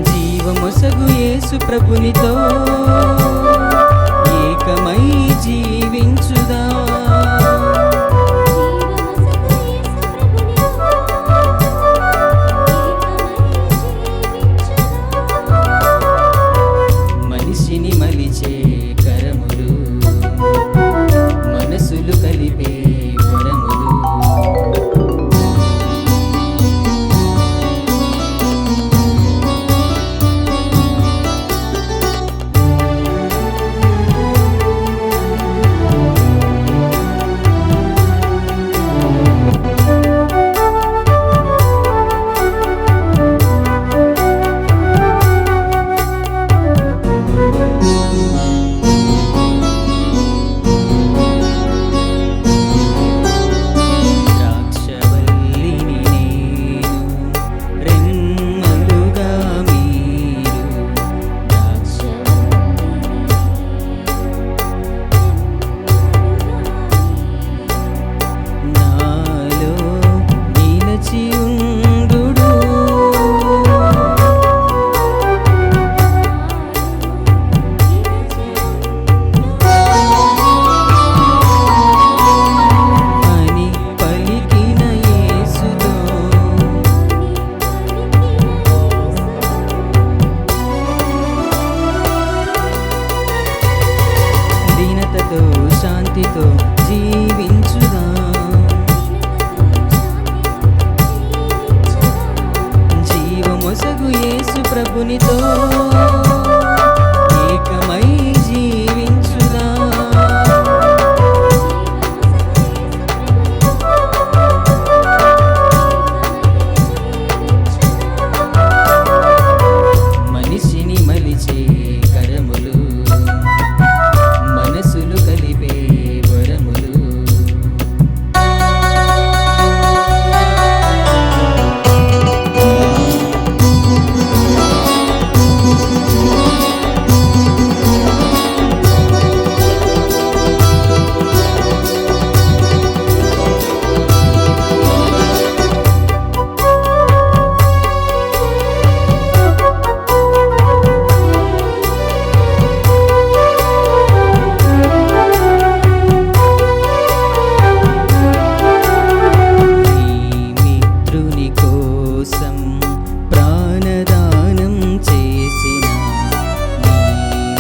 జీవమొసగు యేసు ప్రభునితో ఏకమై జీవించుదాం. ప్రభునితో ఏకమై జీవించుదా. మనిషిని మలిచే కరములు, మనసులు కలిపే వరములు. మిత్రుని కోసం ప్రాణదానం చేసిన, నీ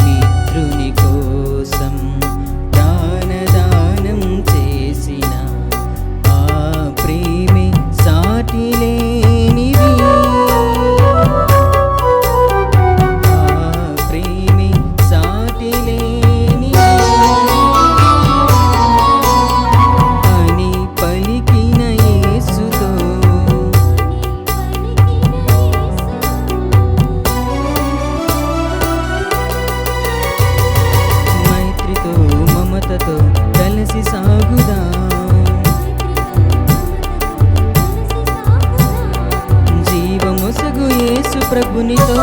మిత్రుని కోసం ప్రాణదానం చేసిన ఆ ప్రేమే సాటి లేనిది. ఆ ప్రేమే సాటి లేనిది అని పలికిన యేసుతో మైత్రితో మమతతో కలిసి సాగుదా. జీవమొసగు యేసు ప్రభునితో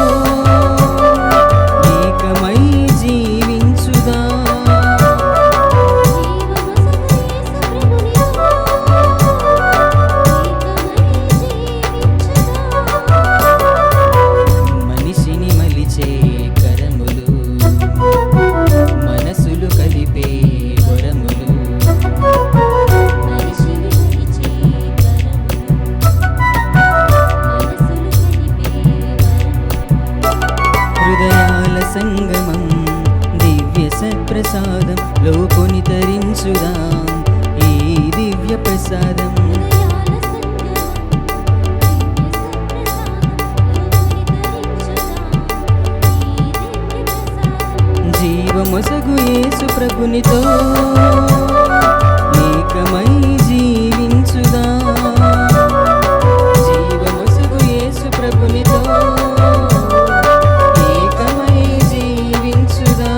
ఏకమై జీవించుదా. మనిషిని మలిచే కరములు, మనసులు కలిపే వరములు. హృదయాల సంగమం దివ్య సత్ప్రసాదం లోకొని తరించుదా. ఈ దివ్య ప్రసాదం జీవమొసగు యేసు ప్రభునితో ఏకమై జీవించుదా. జీవమొసగు యేసు ప్రభునితో ఏకమై జీవించుదా.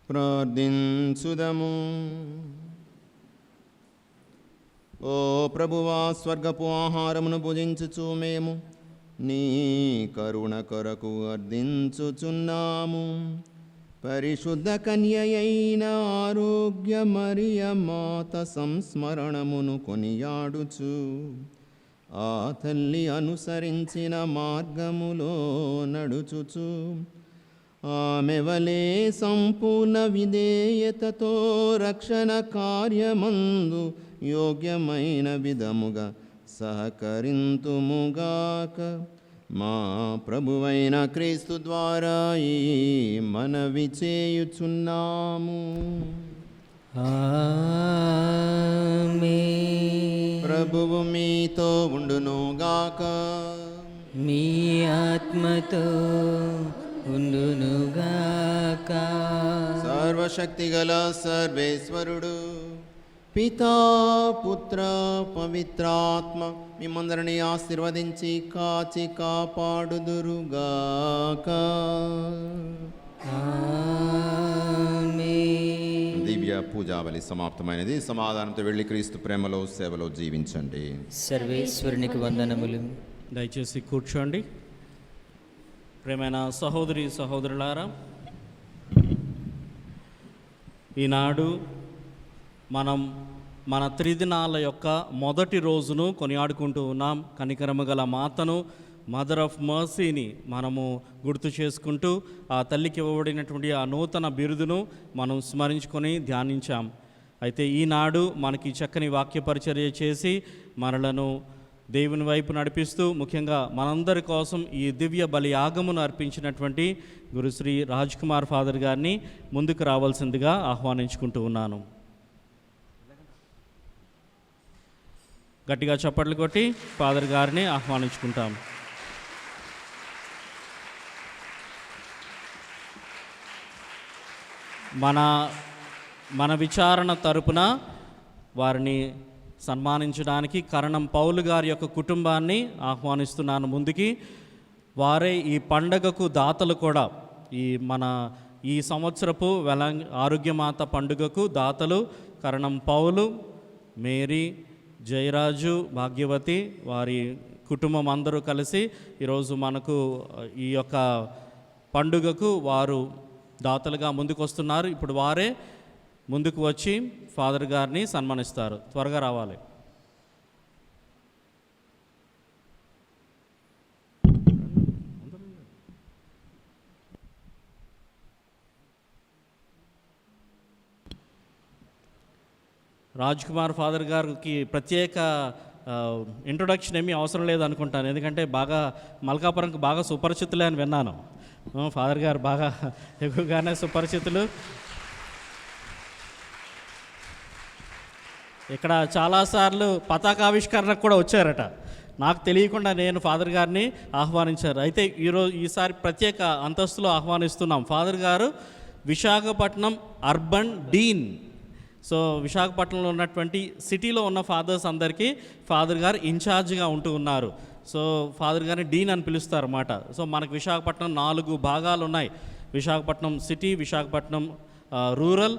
ప్రార్థించుదము. ఓ ప్రభువా, స్వర్గపు ఆహారమును భుజించుచు మేము నీ కరుణ కొరకు అర్థించుచున్నాము. పరిశుద్ధ కన్యయైన ఆరోగ్య మరియ మాత సంస్మరణమును కొనియాడుచు ఆ తల్లి అనుసరించిన మార్గములో నడుచుచు ఆమె వలె సంపూర్ణ విధేయతతో రక్షణ కార్యమందు యోగ్యమైన విధముగా సహకరింతుముగాక. మా ప్రభువైన క్రీస్తు ద్వారా ఈ మనవి చేయుచున్నాము. ఆమేన్. ప్రభువు మీతో ఉండునుగాక. మీ ఆత్మతో ఉండునుగాక. సర్వశక్తిగల సర్వేశ్వరుడు పితా పుత్ర పవిత్రాత్మ మిమ్మందరినీ ఆశీర్వదించి కాచి కాపాడుదురుగాక. ఆమేన్. దివ్య పూజావళి సమాప్తమైనది. సమాధానంతో వెళ్ళి క్రీస్తు ప్రేమలో సేవలో జీవించండి. సర్వేశ్వరునికి వందనములు. దయచేసి కూర్చోండి. ప్రియమైన సహోదరి సహోదరులారా, ఈనాడు మనం మన త్రిదినాల యొక్క మొదటి రోజును కొనియాడుకుంటూ ఉన్నాం. కనికరము గల మాతను, మదర్ ఆఫ్ మర్సీని మనము గుర్తు చేసుకుంటూ ఆ తల్లికి ఇవ్వబడినటువంటి ఆ నూతన బిరుదును మనం స్మరించుకొని ధ్యానించాం. అయితే ఈనాడు మనకి చక్కని వాక్య పరిచర్య చేసి మనలను దేవుని వైపు నడిపిస్తూ ముఖ్యంగా మనందరి కోసం ఈ దివ్య బలి యాగమును అర్పించినటువంటి గురుశ్రీ రాజ్ కుమార్ ఫాదర్ గారిని ముందుకు రావాల్సిందిగా ఆహ్వానించుకుంటూ ఉన్నాను. గట్టిగా చప్పట్లు కొట్టి ఫాదర్ గారిని ఆహ్వానించుకుంటాం. మన విచారణ తరపున వారిని సన్మానించడానికి కరణం పౌలు గారి యొక్క కుటుంబాన్ని ఆహ్వానిస్తున్నాను ముందుకి. వారే ఈ పండగకు దాతలు కూడా. ఈ సంవత్సరపు ఆరోగ్యమాత పండుగకు దాతలు కరణం పౌలు, మేరీ, జయరాజు, భాగ్యవతి, వారి కుటుంబం అందరూ కలిసి ఈరోజు మనకు ఈ యొక్క పండుగకు వారు దాతలుగా ముందుకు వస్తున్నారు. ఇప్పుడు వారే ముందుకు వచ్చి ఫాదర్ గారిని సన్మానిస్తారు. త్వరగా రావాలి. రాజ్ కుమార్ ఫాదర్ గారికి ప్రత్యేక ఇంట్రొడక్షన్ ఏమీ అవసరం లేదనుకుంటాను, ఎందుకంటే బాగా మల్కాపురంకి బాగా సుపరిచితులే అని విన్నాను. ఫాదర్ గారు బాగా ఎక్కువగానే సుపరిచితులు. ఇక్కడ చాలాసార్లు పతాకావిష్కరణకు కూడా వచ్చారట. నాకు తెలియకుండా నేను ఫాదర్ గారిని ఆహ్వానించారు. అయితే ఈసారి ప్రత్యేక అంతస్తులో ఆహ్వానిస్తున్నాం. ఫాదర్ గారు విశాఖపట్నం అర్బన్ డీన్. సో విశాఖపట్నంలో ఉన్నటువంటి సిటీలో ఉన్న ఫాదర్స్ అందరికీ ఫాదర్ గారు ఇన్ఛార్జ్గా ఉంటూ ఉన్నారు. సో ఫాదర్ గారిని డీన్ అని పిలుస్తారు అన్నమాట. సో మనకు విశాఖపట్నం 4 భాగాలు ఉన్నాయి. Visakhapatnam city, Visakhapatnam rural,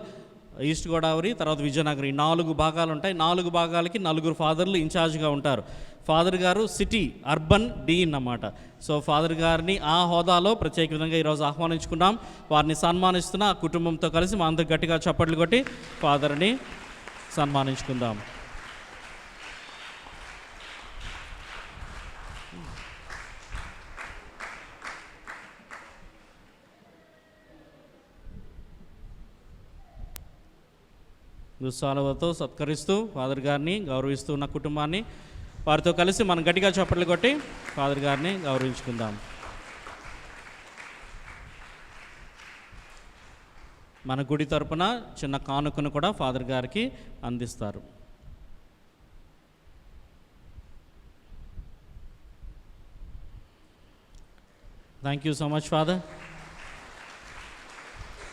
east Godavari, తర్వాత విజయనగరం, ఈ 4 భాగాలు ఉంటాయి. 4 భాగాలకి 4 ఫాదర్లు ఇన్ఛార్జ్గా ఉంటారు. ఫాదర్ గారు సిటీ అర్బన్ డీన్ అన్నమాట. సో ఫాదర్ గారిని ఆ హోదాలో ప్రత్యేక విధంగా ఈరోజు ఆహ్వానించుకున్నాం. వారిని సన్మానిస్తున్న ఆ కుటుంబంతో కలిసి మా అందరు గట్టిగా చప్పట్లు కొట్టి ఫాదర్ని సన్మానించుకుందాం. దుస్సాలవతో సత్కరిస్తూ ఫాదర్ గారిని గౌరవిస్తూ ఉన్న కుటుంబాన్ని వారితో కలిసి మనం గట్టిగా చప్పట్లు కొట్టి ఫాదర్ గారిని గౌరవించుకుందాం. మన గుడి తరపున చిన్న కానుకను కూడా ఫాదర్ గారికి అందిస్తారు. Thank you so much father.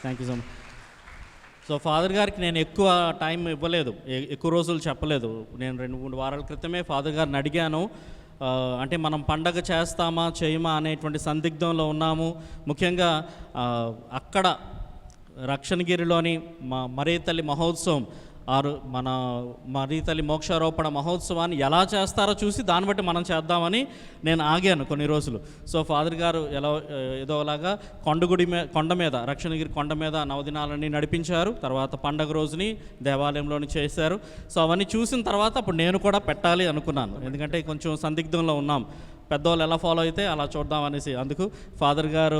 Thank you so much. So father గారికి నేను ఎక్కువ టైం ఇవ్వలేదు, ఎక్కువ రోజులు చెప్పలేదు. నేను 2-3 వారాల క్రితమే ఫాదర్ గారిని అడిగాను, అంటే మనం పండగ చేస్తామా చేయమా అనేటువంటి సందిగ్ధంలో ఉన్నాము. ముఖ్యంగా అక్కడ రక్షణగిరిలోని మరీ తల్లి మహోత్సవం, మన మరీ తల్లి మోక్షారోపణ మహోత్సవాన్ని ఎలా చేస్తారో చూసి దాన్ని బట్టి మనం చేద్దామని నేను ఆగాను కొన్ని రోజులు. సో ఫాదర్ గారు ఏదోలాగా కొండ మీద రక్షణగిరి కొండ మీద నవదినాలని నడిపించారు. తర్వాత పండగ రోజుని దేవాలయంలోని చేశారు. సో అవన్నీ చూసిన తర్వాత అప్పుడు నేను కూడా పెట్టాలి అనుకున్నాను, ఎందుకంటే కొంచెం సందిగ్ధంలో ఉన్నాం. పెద్దవాళ్ళు ఎలా ఫాలో అయితే అలా చూద్దామనేసి అందుకు ఫాదర్ గారు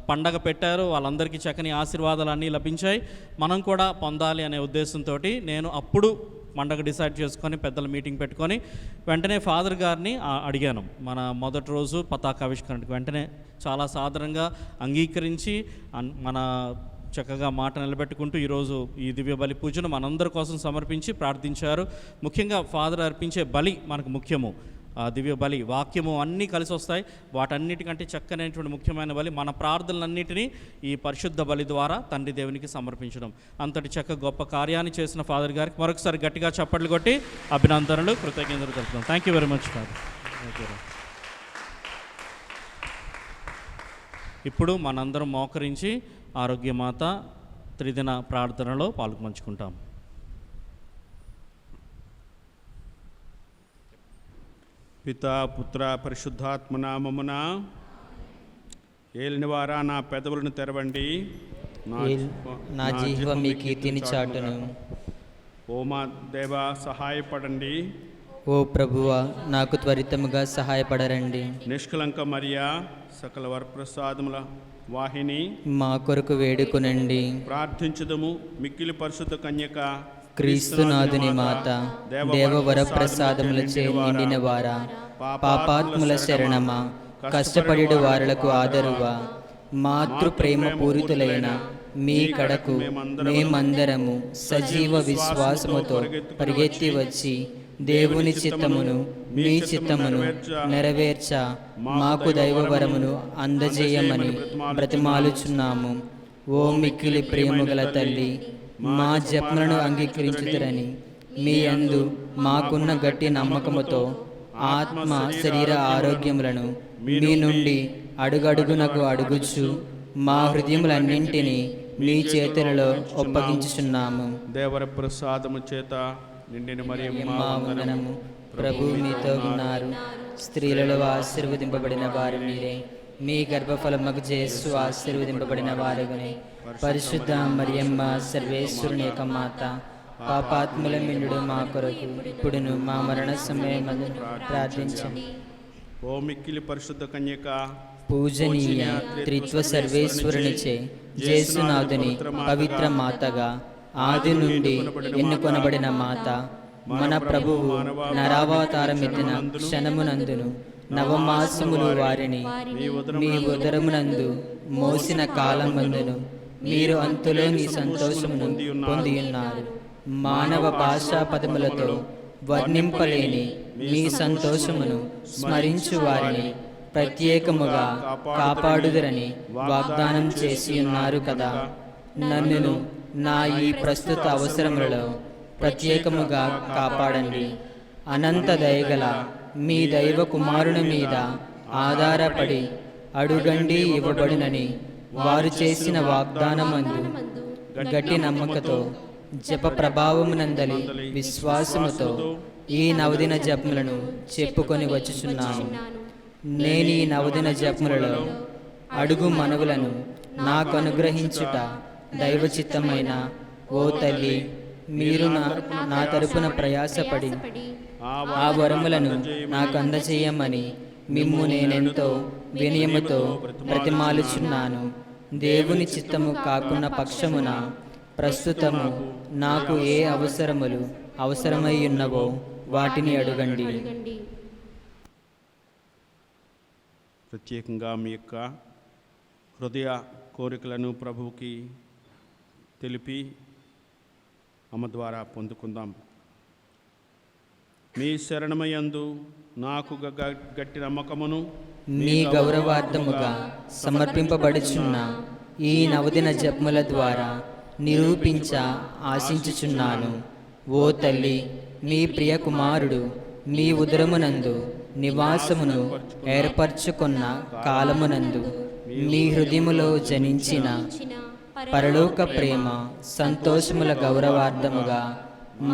పండగ పెట్టారు. వాళ్ళందరికీ చక్కని ఆశీర్వాదాలు అన్నీ లభించాయి. మనం కూడా పొందాలి అనే ఉద్దేశంతో నేను అప్పుడు పండగ డిసైడ్ చేసుకొని పెద్దల మీటింగ్ పెట్టుకొని వెంటనే ఫాదర్ గారిని అడిగాను. మన మొదటి రోజు పతాకావిష్కరణకు వెంటనే చాలా సాధారణంగా అంగీకరించి మన చక్కగా మాట నిలబెట్టుకుంటూ ఈరోజు ఈ దివ్య బలి పూజను మనందరి కోసం సమర్పించి ప్రార్థించారు. ముఖ్యంగా ఫాదర్ అర్పించే బలి మనకు ముఖ్యము. దివ్య బలి వాక్యము అన్నీ కలిసి వస్తాయి. వాటన్నిటికంటే చక్కనైనటువంటి ముఖ్యమైన బలి మన ప్రార్థనలన్నిటినీ ఈ పరిశుద్ధ బలి ద్వారా తండ్రి దేవునికి సమర్పించడం. అంతటి గొప్ప కార్యాన్ని చేసిన ఫాదర్ గారికి మరొకసారి గట్టిగా చప్పట్లు కొట్టి అభినందనలు, కృతజ్ఞతలు తెలుపుతాం. Thank you very much father. ఇప్పుడు మనందరం మోకరించి ఆరోగ్యమాత త్రిదిన ప్రార్థనలో పాల్గొంచుకుంటాం. పితా పుత్ర పరిశుద్ధాత్మ నామమున ఏలినవారా నా పెదవులను తెరవండి, నా జిహ్వ మీ కీర్తిని చాటును. ఓ మా దేవా సహాయపడండి. ఓ ప్రభువా, నాకు త్వరితముగా సహాయపడరండి. నిష్కలంక మరియా, సకల వరప్రసాదముల వాహిని, మా కొరకు వేడుకొనండి. ప్రార్థించుదము. మిక్కిలి పరిశుద్ధ కన్యక, క్రీస్తునాథుని మాత, దేవవర ప్రసాదములచే నిండిన వారా, పాపాత్ముల శరణమా, కష్టపడి వారలకు ఆదరువా, మాతృ ప్రేమ పూరితులైన మీ కడకు మేమందరము సజీవ విశ్వాసముతో పరిగెత్తి వచ్చి దేవుని చిత్తమును మీ చిత్తమును నెరవేర్చ మాకు దైవవరమును అందజేయమని బ్రతిమాలుచున్నాము. ఓ మిక్కిలి ప్రేమగల తల్లి, మా జపములను అంగీకరించుతారని మీ యందు మాకున్న గట్టి నమ్మకముతో ఆత్మ శరీర ఆరోగ్యములను మీ నుండి అడుగడుగునకు అడుగుచు మా హృదయములన్నింటినీ మీ చేతులలో ఒప్పగించుచున్నాము. దేవర ప్రసాదము చేత నిండిన మరియమ్మ వందనము. ప్రభు మీతో ఉన్నారు, స్త్రీలలో ఆశీర్వదింపబడిన వారు మీరే. మీ గర్భఫలముకు యేసు ఆశీర్వదింపబడిన వారుగానే. పరిశుద్ధ మరియమ్మ సర్వేశ్వరుని యొక్క మాత, పాపాత్ముల మిండు మా కొరకు ఇప్పుడును మా మరణ సమయమందు ప్రార్థించండి. ఓ మిక్కిలి పరిశుద్ధ కన్యక, పూజనీయ త్రిత్వ సర్వేశ్వరునిచే జేసునాథుని పవిత్ర మాతగా, ఆది నుండి ఎన్నుకొనబడిన మాత, మన ప్రభువు నరావతారమెత్తిన క్షణమునందును నవమాసములు వారిని మీ ఉదరమునందు మోసిన కాలమందును మీరు అంతులోని సంతోషమును పొందియున్నారు. మానవ భాషా పదములతో వర్ణింపలేని మీ సంతోషమును స్మరించు వారిని ప్రత్యేకముగా కాపాడుదరని వాగ్దానం చేసి ఉన్నారు కదా. నన్నును నా ఈ ప్రస్తుత అవసరములలో ప్రత్యేకముగా కాపాడండి. అనంత దయగల మీ దైవ కుమారుని మీద ఆధారపడి అడుగండి ఇవ్వబడినని వారు చేసిన వాగ్దానమందు గట్టి నమ్మకతో జప ప్రభావమునందలి విశ్వాసముతో ఈ నవదిన జపములను చెప్పుకొని వచ్చుచున్నాను. నేను ఈ నవదిన జపములలో అడుగు మనవులను నాకు అనుగ్రహించుట దైవచిత్తమైన ఓ తల్లి, మీరు నా తరపున ప్రయాసపడి ఆ వరములను నాకు అందజేయమని మిమ్ము నేనెంతో వినయముతో బ్రతిమాలుచున్నాను. దేవుని చిత్తము కాకున్న పక్షమున ప్రస్తుతము నాకు ఏ అవసరములు అవసరమై ఉన్నవో వాటిని అడుగండి. ప్రత్యేకంగా మీ యొక్క హృదయ కోరికలను ప్రభువుకి తెలిపి అమ్మ ద్వారా పొందుకుందాం. మీ శరణమయందు నాకు గట్టి నమ్మకమును మీ గౌరవార్థముగా సమర్పింపబడుచున్న ఈ నవదిన జపముల ద్వారా నిరూపించ ఆశించుచున్నాను. ఓ తల్లి, మీ ప్రియ కుమారుడు మీ ఉదరమునందు నివాసమును ఏర్పరచుకున్న కాలమునందు మీ హృదయములో జనించిన పరలోక ప్రేమ సంతోషముల గౌరవార్థముగా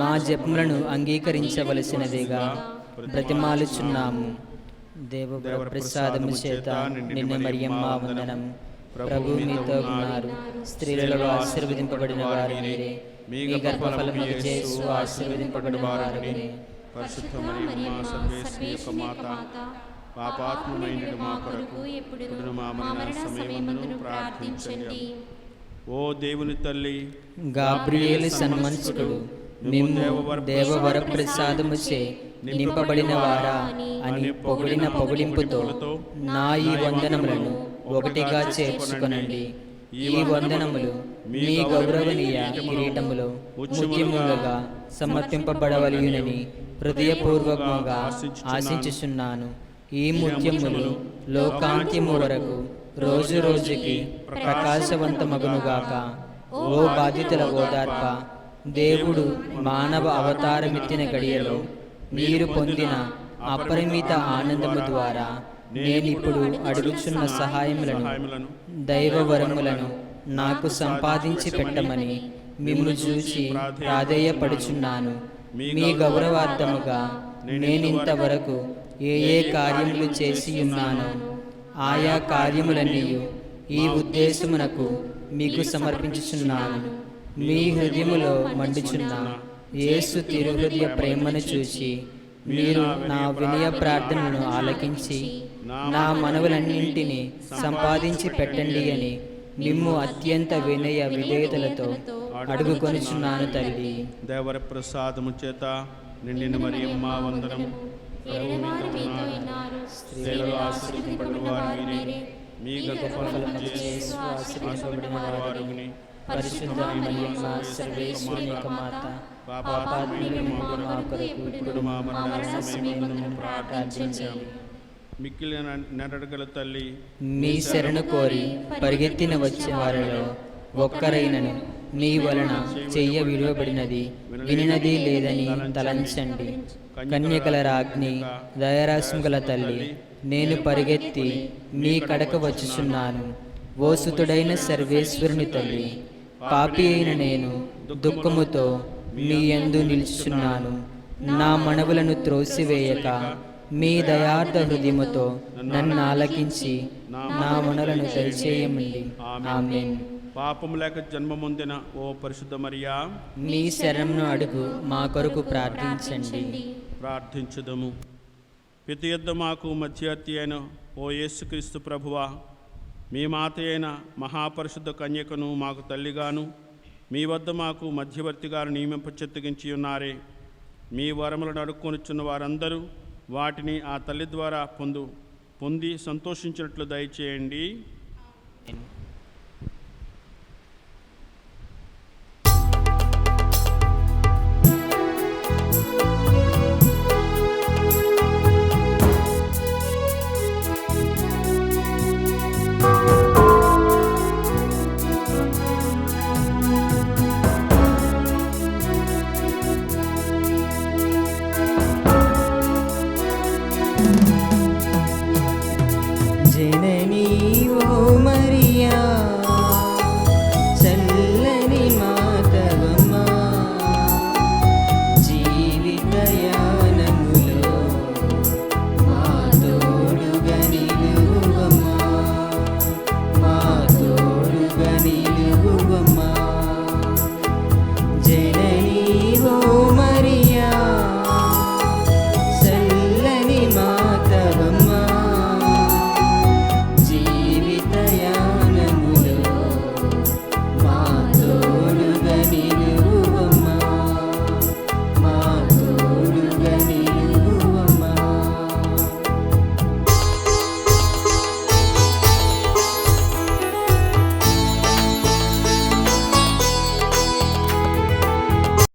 మా జపములను అంగీకరించవలసినదిగా బ్రతిమాలుచున్నాము. దేవ ప్రసాదము చేత నిన్న మరియమ్మ వందనం. ప్రభు మీతో ఉన్నారు, స్త్రీలలో ఆశీర్వదింపబడిన వారు మీరే. మీ గర్భఫలముకు యేసు ఆశీర్వదింపబడిన వారుగానే. పరిశుద్ధ మరియమ్మ సర్వేశ్వరి యొక్క మాత, పాపాత్ములైన మా కొరకు ఇప్పుడు మా మరణ సమయమందును ప్రార్థించండి. ఓ దేవుని తల్లి, గాబ్రియేలు సన్మంచుడు, మిమ్ము దేవవర ప్రసాదముచే నింపబడిన వారా అని పొగిడిన పొగిడింపుతో నా ఈ వందనములను ఒకటిగా చేర్చుకొనండి. ఈ వందనములు మీ గౌరవనీయ కిరీటములో ముఖ్యముగా సమర్పింపబడవలయునని హృదయపూర్వకంగా ఆశించుచున్నాను. ఈ ముత్యములు లోకాంత్యము వరకు రోజు రోజుకి ప్రకాశవంతమగునుగాక. ఓ బాధితుల ఓదార్ప, దేవుడు మానవ అవతారమెత్తిన గడియలో మీరు పొందిన అపరిమిత ఆనందము ద్వారా నేనిప్పుడు అడుగుచున్న సహాయములను దైవవరములను నాకు సంపాదించి పెట్టమని మిమ్ము చూచి ప్రాధేయపడుచున్నాను. మీ గౌరవార్థముగా నేనింతవరకు ఏ కార్యములు చేసి ఉన్నానో ఆయా కార్యములన్నీ ఈ ఉద్దేశమునకు మీకు సమర్పించుచున్నాను. మీ హృదయములో మండుచున్న యేసు తిరుహృదయ ప్రేమను చూచి మీరు నా వినయ ప్రార్థనలను ఆలకించి నా మనవులన్నింటినీ సంపాదించి పెట్టండి అని మిమ్ము అత్యంత వినయ విధేయతలతో అడుగుకొనుచున్నాను తల్లి. దేవర ప్రసాదము చేత నిండిన మరియమ్మ వందనము. స్త్రీలలో ఆశీర్వదింపబడిన వారు మీరే, మీ గర్భఫలము యేసు ఆశీర్వదింపబడిన వారు. పరిశుద్ధ మరియమ్మ సర్వేశ్వరుని యొక్క మాత, పాపాత్ములైన మా కొరకు ఇప్పుడు మా మరణ సమయమున ప్రార్థించండి. మిక్కిలి నడగల తల్లి, మీ శరణు కోరి పరిగెత్తిన వచ్చే వారిలో ఒక్కరైనను నీ వలన చెయ్య విడువబడినది వినినది లేదని తలంచండి. కన్యకల రాజ్ఞి, దయరాశం గల తల్లి, నేను పరిగెత్తి మీ కడక వచ్చుచున్నాను. ఓ సుతుడైన సర్వేశ్వరుని తల్లి, పాపి అయిన నేను దుఃఖముతో మీ యందు నిలుచుచున్నాను. నా మనవులను త్రోసివేయక మీ దయార్థ హృదయముతో నన్ను ఆలకించి నా మనలను దయచేయమండి. ఆమేన్. పాపము లేక జన్మమొందిన ఓ పరిశుద్ధ మరియా, మీ శరణను అడుగు మా కొరకు ప్రార్థించండి. ప్రార్థించుదము. పిత యొద్ద మాకు మధ్యవర్తి అయిన ఓ యేసుక్రీస్తు ప్రభువా, మీ మాత అయిన మహాపరిశుద్ధ కన్యకను మాకు తల్లిగాను, మీ వద్ద మాకు మధ్యవర్తిగాను నియమింపచెత్తగించి ఉన్నారే. మీ వరములను అడుక్కొనిచున్న వారందరూ వాటిని ఆ తల్లి ద్వారా పొంది సంతోషించినట్లు దయచేయండి.